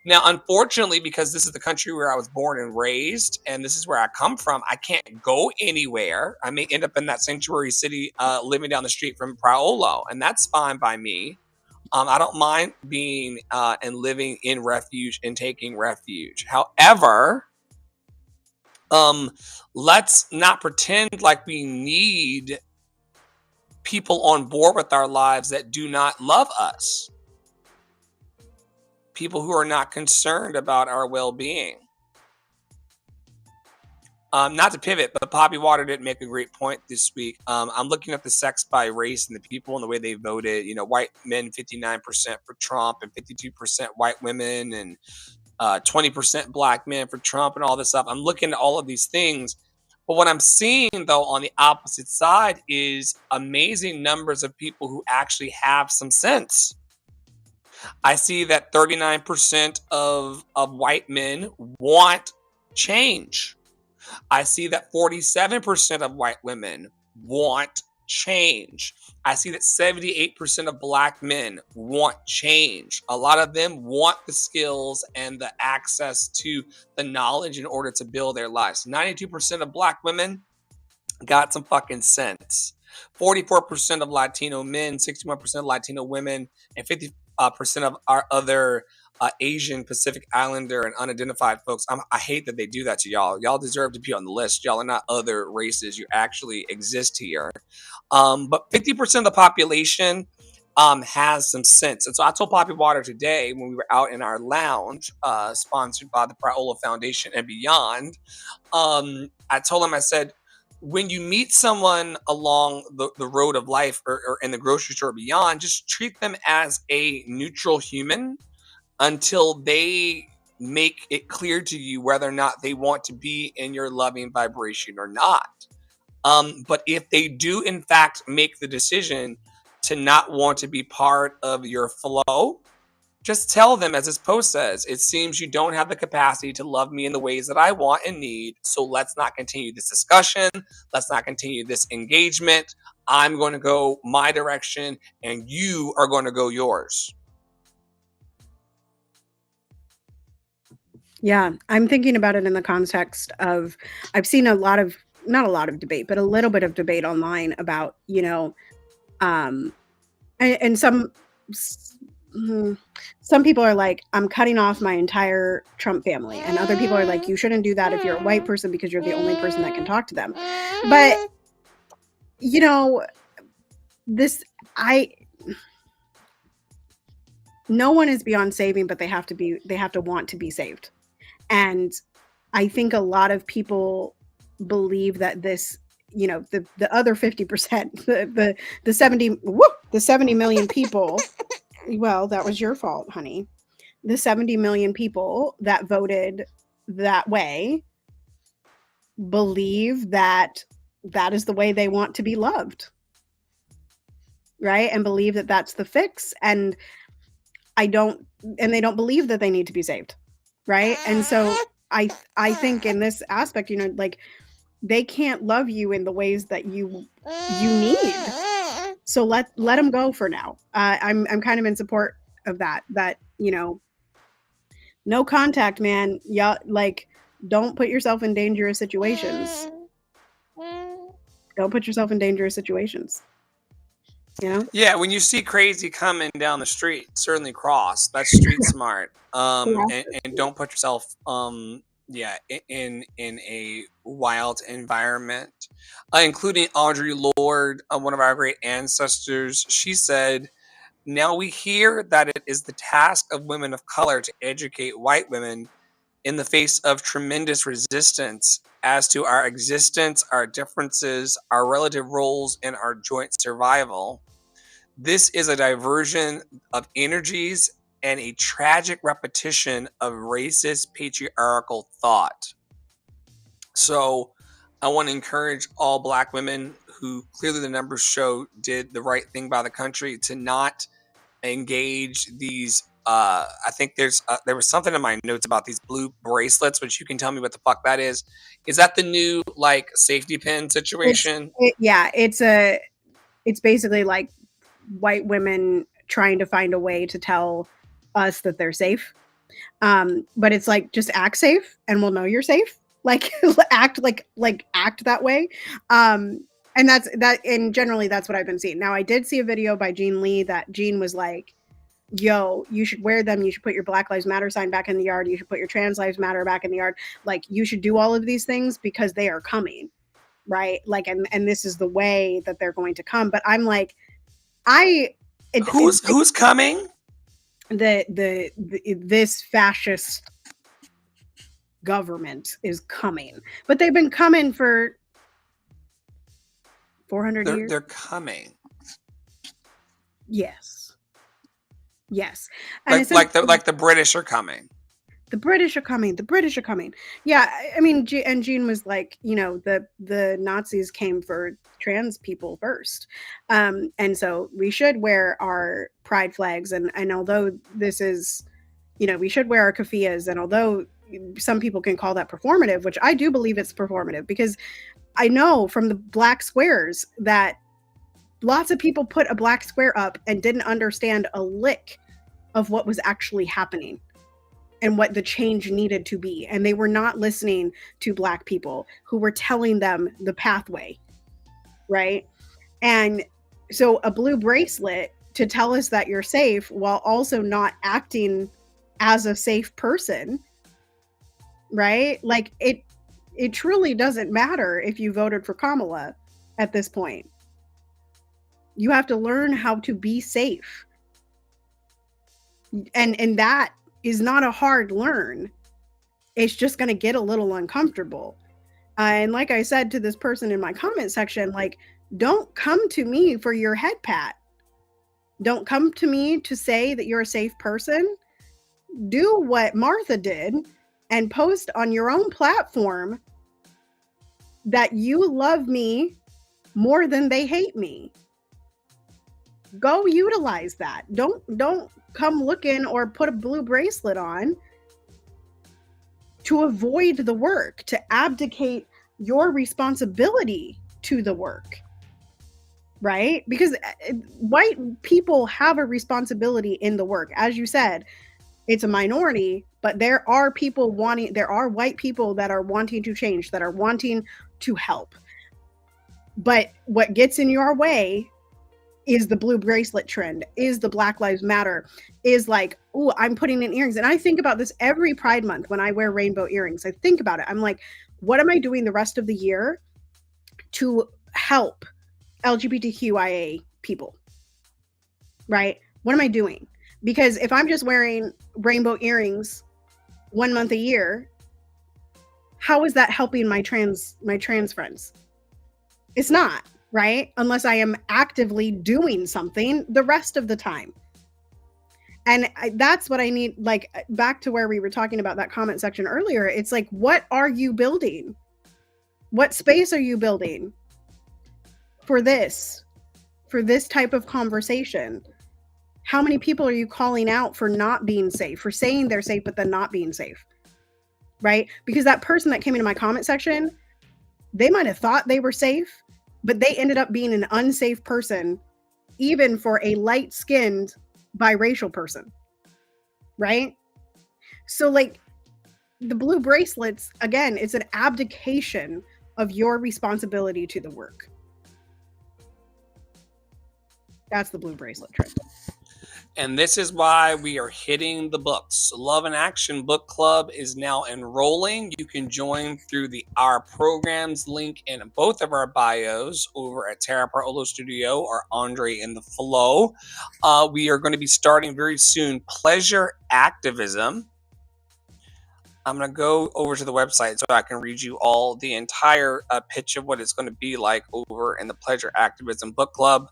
Now, unfortunately, because this is the country where I was born and raised, and this is where I come from, I can't go anywhere. I may end up in that sanctuary city, living down the street from Praolo, and that's fine by me. I don't mind being and living in refuge and taking refuge. However, let's not pretend like we need people on board with our lives that do not love us, people who are not concerned about our well-being. Not to pivot, but Poppy Water did make a great point this week. I'm looking at the sex by race and the people and the way they voted. You know, white men 59% for Trump and 52% white women and 20% black men for Trump and all this stuff. I'm looking at all of these things. But what I'm seeing, though, on the opposite side is amazing numbers of people who actually have some sense. I see that 39% of white men want change. I see that 47% of white women want change. I see that 78% of black men want change. A lot of them want the skills and the access to the knowledge in order to build their lives. 92% of black women got some fucking sense. 44% of Latino men, 61% of Latino women, and 50% of our other Asian, Pacific Islander, and unidentified folks. I hate that they do that to y'all. Y'all deserve to be on the list. Y'all are not other races. You actually exist here. But 50% of the population has some sense. And so I told Poppy Water today when we were out in our lounge, sponsored by the Praola Foundation and beyond, I told him, I said, when you meet someone along the road of life or in the grocery store or beyond, just treat them as a neutral human until they make it clear to you whether or not they want to be in your loving vibration or not. But if they do, in fact, make the decision to not want to be part of your flow, just tell them, as this post says, it seems you don't have the capacity to love me in the ways that I want and need. So let's not continue this discussion. Let's not continue this engagement. I'm going to go my direction and you are going to go yours. Yeah, I'm thinking about it in the context of I've seen a lot of not a lot of debate, but a little bit of debate online about, and some people are like, I'm cutting off my entire Trump family, and other people are like, you shouldn't do that if you're a white person because you're the only person that can talk to them. But this no one is beyond saving, but they have to want to be saved. And I think a lot of people believe that this, the other 50%, the 70 million people, well, that was your fault, honey. The 70 million people that voted that way believe that that is the way they want to be loved. Right? And believe that that's the fix. And they don't believe that they need to be saved. Right? And so I think in this aspect, like they can't love you in the ways that you need. So let them go for now. I'm kind of in support of that, no contact, man. Yeah, like don't put yourself in dangerous situations. Don't put yourself in dangerous situations. Yeah, when you see crazy coming down the street, certainly cross. That's street smart. And don't put yourself in a wild environment. Including Audre Lorde, one of our great ancestors. She said, now we hear that it is the task of women of color to educate white women in the face of tremendous resistance as to our existence, our differences, our relative roles, and our joint survival. This is a diversion of energies and a tragic repetition of racist patriarchal thought. So I want to encourage all Black women who clearly the numbers show did the right thing by the country to not engage these. I think there was something in my notes about these blue bracelets, which you can tell me what the fuck that is. Is that the new like safety pin situation? It's basically like white women trying to find a way to tell us that they're safe. But it's like, just act safe and we'll know you're safe. Like act act that way. And that's that, and generally that's what I've been seeing. Now I did see a video by Jean Lee that Jean was like, yo, you should wear them. You should put your Black Lives Matter sign back in the yard. You should put your Trans Lives Matter back in the yard. Like, you should do all of these things because they are coming, right? Like, and this is the way that they're going to come. But I'm like, who's coming? This fascist government is coming, but they've been coming for 400 years. They're coming. Yes. And like the British are coming. The British are coming. The British are coming. Yeah, I mean, and Jean was like, you know, the Nazis came for trans people first, and so we should wear our pride flags. And although this is, you know, we should wear our keffiyehs, and although some people can call that performative, which I do believe it's performative, because I know from the black squares that lots of people put a black square up and didn't understand a lick of what was actually happening and what the change needed to be. And they were not listening to Black people who were telling them the pathway, right? And so a blue bracelet to tell us that you're safe while also not acting as a safe person, right? Like, it truly doesn't matter if you voted for Kamala at this point. You have to learn how to be safe. And that is not a hard learn. It's just going to get a little uncomfortable. And like I said to this person in my comment section, like, don't come to me for your head pat. Don't come to me to say that you're a safe person. Do what Martha did and post on your own platform that you love me more than they hate me. Go utilize that. Don't come looking or put a blue bracelet on to avoid the work, to abdicate your responsibility to the work, right? Because white people have a responsibility in the work. As you said, it's a minority, but there are white people that are wanting to change, that are wanting to help. But what gets in your way is the blue bracelet trend, is the Black Lives Matter, is like, oh, I'm putting in earrings. And I think about this every Pride Month when I wear rainbow earrings. I think about it. I'm like, what am I doing the rest of the year to help LGBTQIA people, right? What am I doing? Because if I'm just wearing rainbow earrings 1 month a year, how is that helping my trans friends? It's not. Right? Unless I am actively doing something the rest of the time. And that's what I need, like, back to where we were talking about that comment section earlier. It's like, what are you building? What space are you building for this type of conversation? How many people are you calling out for not being safe, for saying they're safe, but then not being safe? Right? Because that person that came into my comment section, they might have thought they were safe, but they ended up being an unsafe person, even for a light-skinned biracial person, right? So, like, the blue bracelets, again, it's an abdication of your responsibility to the work. That's the blue bracelet trend. And this is why we are hitting the books. Love and Action Book Club is now enrolling. You can join through the Our Programs link in both of our bios over at Tara Parolo Studio or Andre in the Flow. We are going to be starting very soon Pleasure Activism. I'm going to go over to the website so I can read you all the entire pitch of what it's going to be like over in the Pleasure Activism Book Club.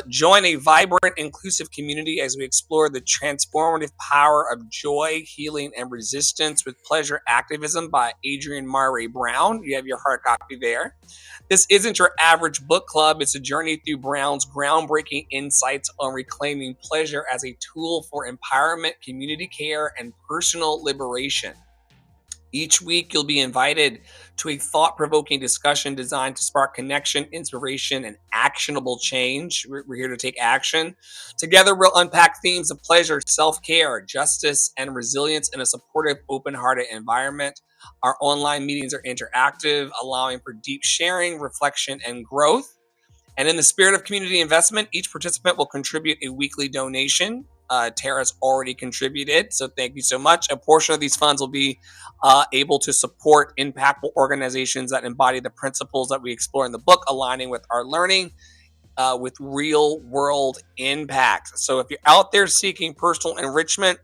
Join a vibrant, inclusive community as we explore the transformative power of joy, healing, and resistance with Pleasure Activism by Adrienne Maree Brown. You have your hard copy there. This isn't your average book club. It's a journey through Brown's groundbreaking insights on reclaiming pleasure as a tool for empowerment, community care, and personal liberation. Each week, you'll be invited to a thought provoking discussion designed to spark connection, inspiration, and actionable change. We're here to take action. Together, we'll unpack themes of pleasure, self care, justice, and resilience in a supportive, open hearted environment. Our online meetings are interactive, allowing for deep sharing, reflection, and growth. And in the spirit of community investment, each participant will contribute a weekly donation. Tara's already contributed, so thank you so much. A portion of these funds will be able to support impactful organizations that embody the principles that we explore in the book, aligning with our learning with real world impact. So if you're out there seeking personal enrichment,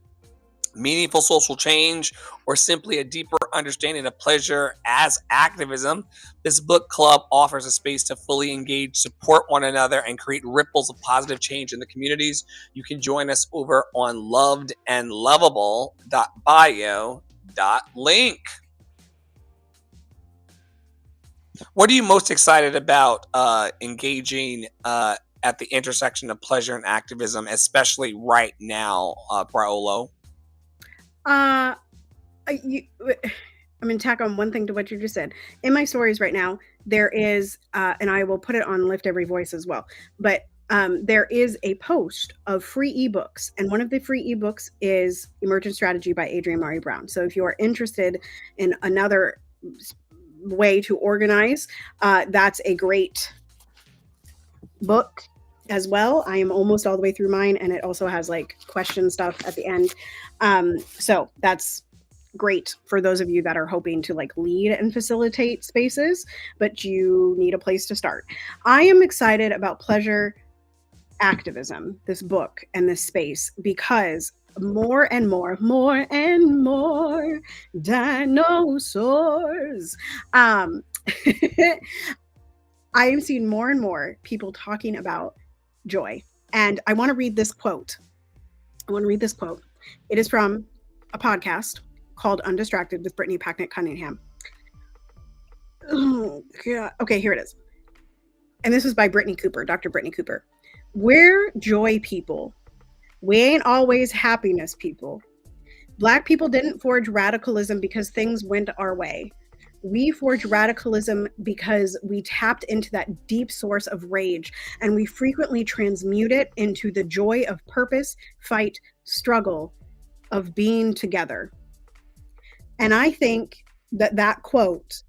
meaningful social change, or simply a deeper understanding of pleasure as activism, this book club offers a space to fully engage, support one another, and create ripples of positive change in the communities. You can join us over on lovedandlovable.bio.link. What are you most excited about engaging at the intersection of pleasure and activism, especially right now, Paolo? I'm going to tack on one thing to what you just said. In my stories right now, there is, and I will put it on Lift Every Voice as well, but there is a post of free ebooks. And one of the free ebooks is Emergent Strategy by Adrienne Maree Brown. So if you are interested in another way to organize, that's a great book as well. I am almost all the way through mine, and it also has like question stuff at the end. So that's great for those of you that are hoping to like lead and facilitate spaces, but you need a place to start. I am excited about pleasure activism, this book and this space, because more and more dinosaurs. I am seeing more and more people talking about joy. And I want to read this quote. It is from a podcast called Undistracted with Brittany Packnett Cunningham. Oh, God. Okay, here it is. And this was by Brittany Cooper, Dr. Brittany Cooper. We're joy people. We ain't always happiness people. Black people didn't forge radicalism because things went our way. We forged radicalism because we tapped into that deep source of rage, and we frequently transmute it into the joy of purpose, fight, struggle, of being together. And I think that that quote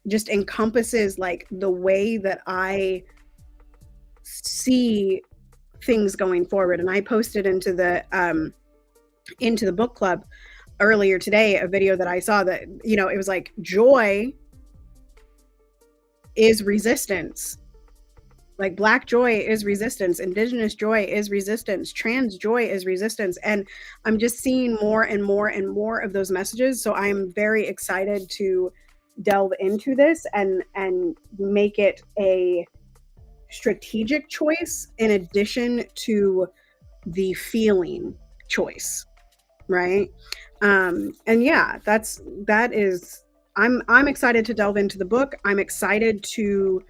just encompasses like the way that I see things going forward. And I posted into the book club earlier today a video that I saw that, you know, it was like joy is resistance. Like Black joy is resistance, Indigenous joy is resistance, trans joy is resistance. And I'm just seeing more and more and more of those messages. So I'm very excited to delve into this and make it a strategic choice in addition to the feeling choice, right? And yeah, I'm excited to delve into the book. I'm excited to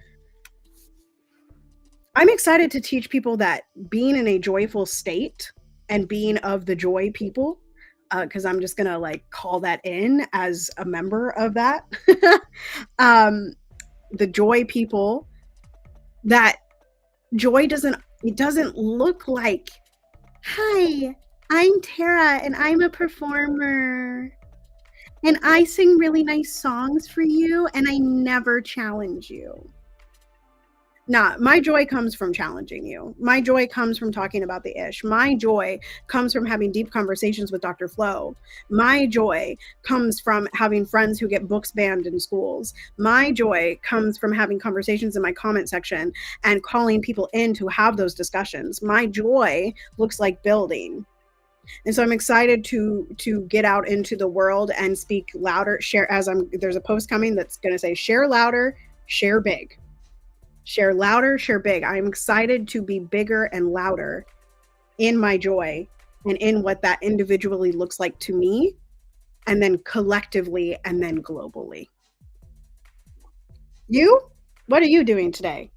teach people that being in a joyful state and being of the joy people, because I'm just gonna like call that in as a member of that. The joy people, that joy doesn't look like, hi, I'm Tara and I'm a performer and I sing really nice songs for you and I never challenge you. Nah, my joy comes from challenging you. My joy comes from talking about the ish. My joy comes from having deep conversations with Dr. Flo. My joy comes from having friends who get books banned in schools. My joy comes from having conversations in my comment section and calling people in to have those discussions. My joy looks like building. And so I'm excited to get out into the world and speak louder, share there's a post coming that's going to say share louder, share big. Share louder, share big. I'm excited to be bigger and louder in my joy and in what that individually looks like to me, and then collectively, and then globally. You? What are you doing today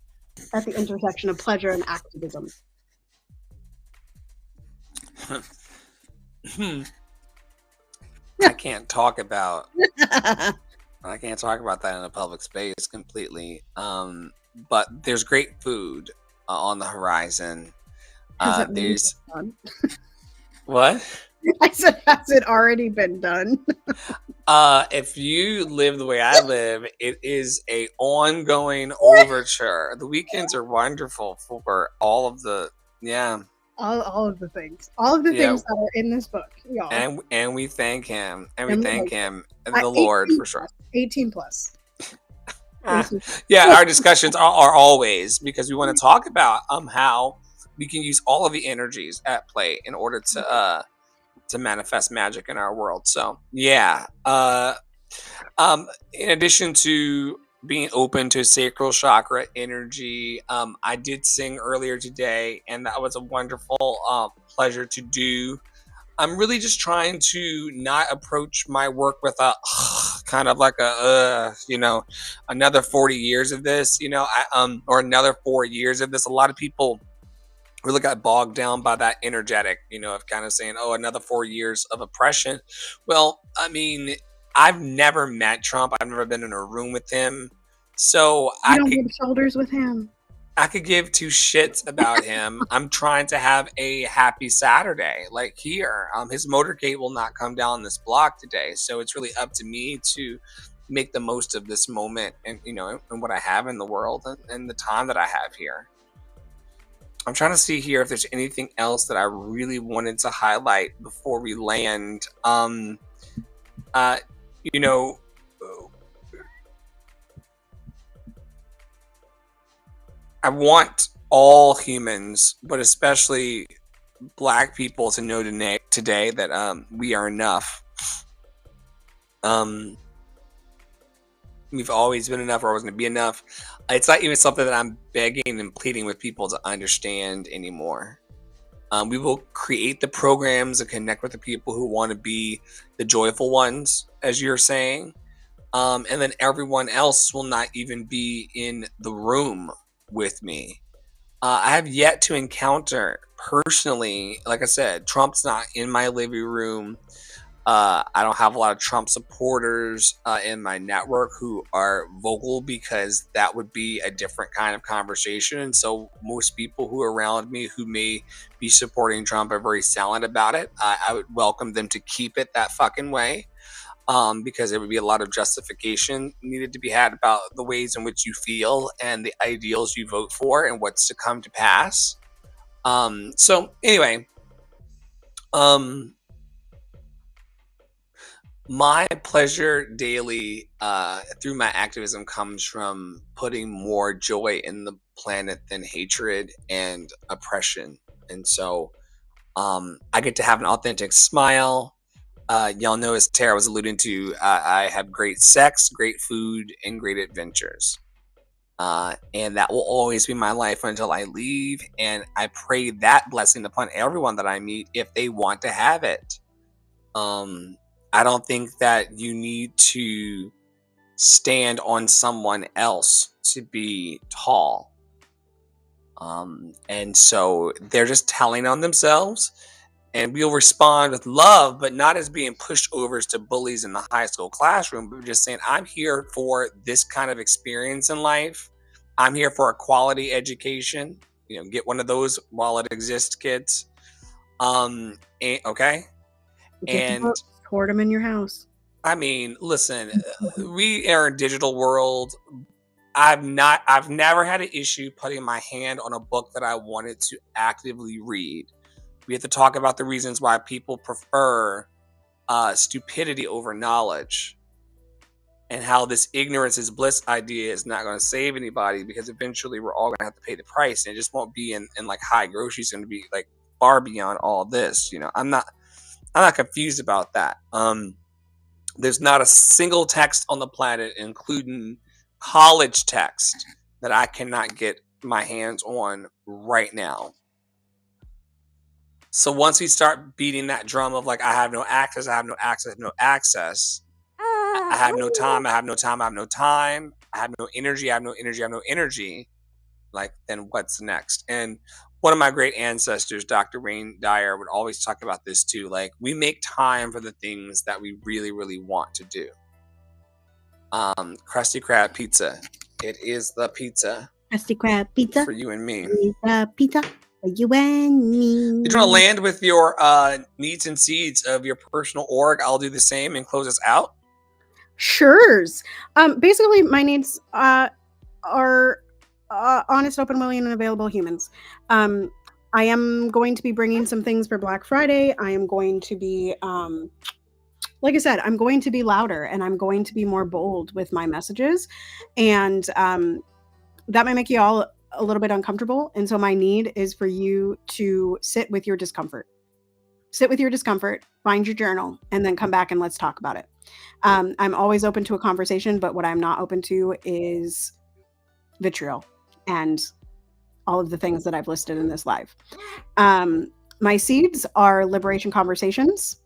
at the intersection of pleasure and activism? I can't talk about I can't talk about that in a public space completely. But there's great food on the horizon. Has it already There's been done? what? I said, has it already been done? If you live the way I live, it is a ongoing overture. The weekends are wonderful for all of the yeah. All of the things. All of the Yeah, things that are in this book, y'all. and we thank him. And we And we thank like it. him, the Lord 18 for sure. plus. 18 plus. Ah, 18. yeah, our discussions are always because we want to talk about how we can use all of the energies at play in order to manifest magic in our world. So yeah. In addition to being open to sacral chakra energy, I did sing earlier today, and that was a wonderful pleasure to do. I'm really just trying to not approach my work with a kind of like a another 40 years of this, or another 4 years of this. A lot of people really got bogged down by that energetic, of kind of saying, oh, another 4 years of oppression. Well, I mean, I've never met Trump. I've never been in a room with him. So You don't rub shoulders with him. I could give two shits about him. I'm trying to have a happy Saturday, like here. His motorcade will not come down this block today, so it's really up to me to make the most of this moment, and and what I have in the world, and the time that I have here. I'm trying to see here if there's anything else that I really wanted to highlight before we land. Uh, you know, I want all humans, but especially Black people, to know today that we are enough. We've always been enough, or always going to be enough. It's not even something that I'm begging and pleading with people to understand anymore. We will create the programs and connect with the people who want to be the joyful ones, as you're saying. And then everyone else will not even be in the room with me. I have yet to encounter personally, like I said, Trump's not in my living room. I don't have a lot of Trump supporters in my network who are vocal, because that would be a different kind of conversation. And so most people who are around me who may be supporting Trump are very silent about it. I would welcome them to keep it that fucking way, because there would be a lot of justification needed to be had about the ways in which you feel and the ideals you vote for and what's to come to pass. So anyway, my pleasure daily through my activism comes from putting more joy in the planet than hatred and oppression. And so I get to have an authentic smile. Y'all know, as Tara was alluding to, I have great sex, great food, and great adventures. And that will always be my life until I leave. And I pray that blessing upon everyone that I meet if they want to have it. I don't think that you need to stand on someone else to be tall. And so they're just telling on themselves, and we'll respond with love, but not as being pushovers to bullies in the high school classroom, but just saying, I'm here for this kind of experience in life. I'm here for a quality education. Get one of those while it exists, kids. Okay. Get the And books, hoard them in your house. I mean, listen, we are a digital world. I've never had an issue putting my hand on a book that I wanted to actively read. We have to talk about the reasons why people prefer stupidity over knowledge, and how this ignorance is bliss idea is not going to save anybody, because eventually we're all going to have to pay the price, and it just won't be in like high groceries. It's going to be like far beyond all this. I'm not confused about that. There's not a single text on the planet, including college text, that I cannot get my hands on right now. So once we start beating that drum of like, I have no access, I have no access, no access, I have no time, I have no time, I have no time, I have no energy, I have no energy, I have no energy. like, then what's next? And one of my great ancestors, Dr. Wayne Dyer, would always talk about this too. Like, we make time for the things that we really, really want to do. Krusty Krab pizza. It is the pizza Krusty Krab pizza for you and me. is the pizza for you and me. Did you want to land with your needs and seeds of your personal org? I'll do the same and close us out. Sure's. Basically, my needs are honest, open, willing, and available humans. I am going to be bringing some things for Black Friday. I am going to be, like I said, I'm going to be louder and I'm going to be more bold with my messages. And that might make you all a little bit uncomfortable. And so my need is for you to sit with your discomfort. Sit with your discomfort, find your journal, and then come back and let's talk about it. I'm always open to a conversation, but what I'm not open to is vitriol and all of the things that I've listed in this live. My seeds are Liberation Conversations,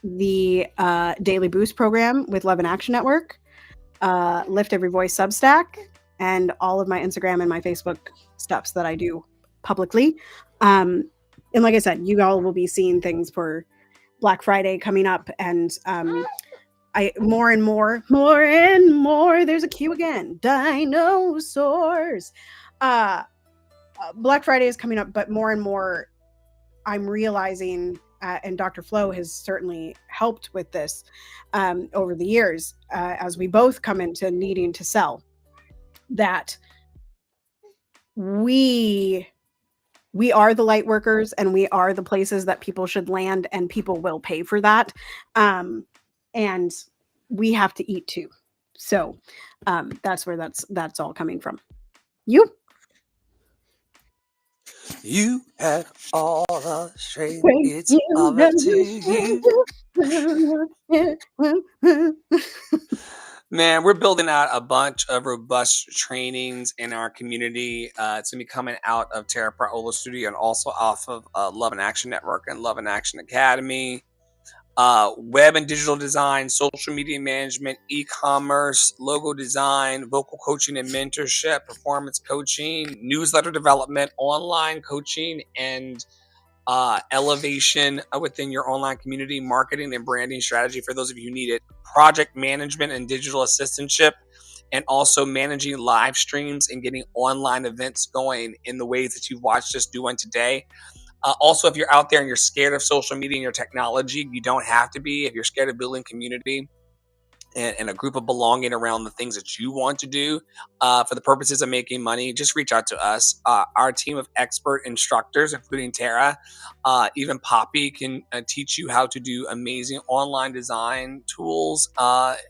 the Daily Boost program with Love and Action Network, Lift Every Voice Substack, and all of my Instagram and my Facebook stuffs that I do publicly. And like I said, you all will be seeing things for Black Friday coming up, and more and more. There's a cue again. Dinosaurs. Black Friday is coming up, but more and more, I'm realizing, and Dr. Flo has certainly helped with this over the years, as we both come into needing to sell, that we are the light workers and we are the places that people should land, and people will pay for that. And we have to eat too. So that's where that's all coming from. You had all the strength. It's over to you. Man, we're building out a bunch of robust trainings in our community. It's going to be coming out of Terra Praola Studio and also off of Love and Action Network and Love and Action Academy. Web and digital design, social media management, e-commerce, logo design, vocal coaching and mentorship, performance coaching, newsletter development, online coaching, and elevation within your online community, marketing and branding strategy for those of you who need it, project management and digital assistantship, and also managing live streams and getting online events going in the ways that you've watched us do one today. Also, if you're out there and you're scared of social media and your technology, you don't have to be. If you're scared of building community and a group of belonging around the things that you want to do for the purposes of making money, just reach out to us. Our team of expert instructors, including Tara, even Poppy, can teach you how to do amazing online design tools.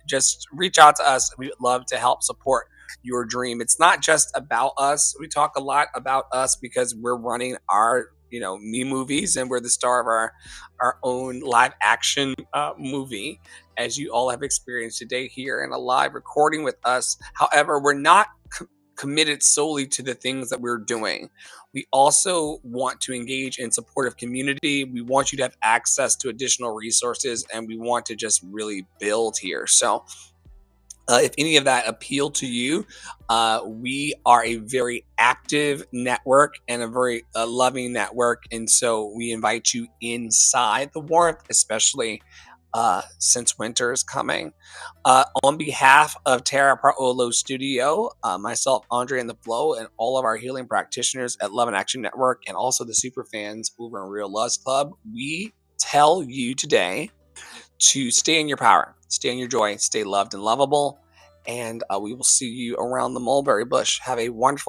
Just reach out to us. We would love to help support your dream. It's not just about us. We talk a lot about us because we're running our me movies, and we're the star of our own live action movie, as you all have experienced today here in a live recording with us. However, we're not committed solely to the things that we're doing. We also want to engage in supportive community. We want you to have access to additional resources, and we want to just really build here. So if any of that appeal to you, we are a very active network and a very loving network. And so we invite you inside the warmth, especially since winter is coming. On behalf of Terra Praola Studio, myself, Andre, and the Flow, and all of our healing practitioners at Love and Action Network, and also the super fans over in Real Loves Club, we tell you today to stay in your power, stay in your joy, stay loved and lovable, and we will see you around the mulberry bush. Have a wonderful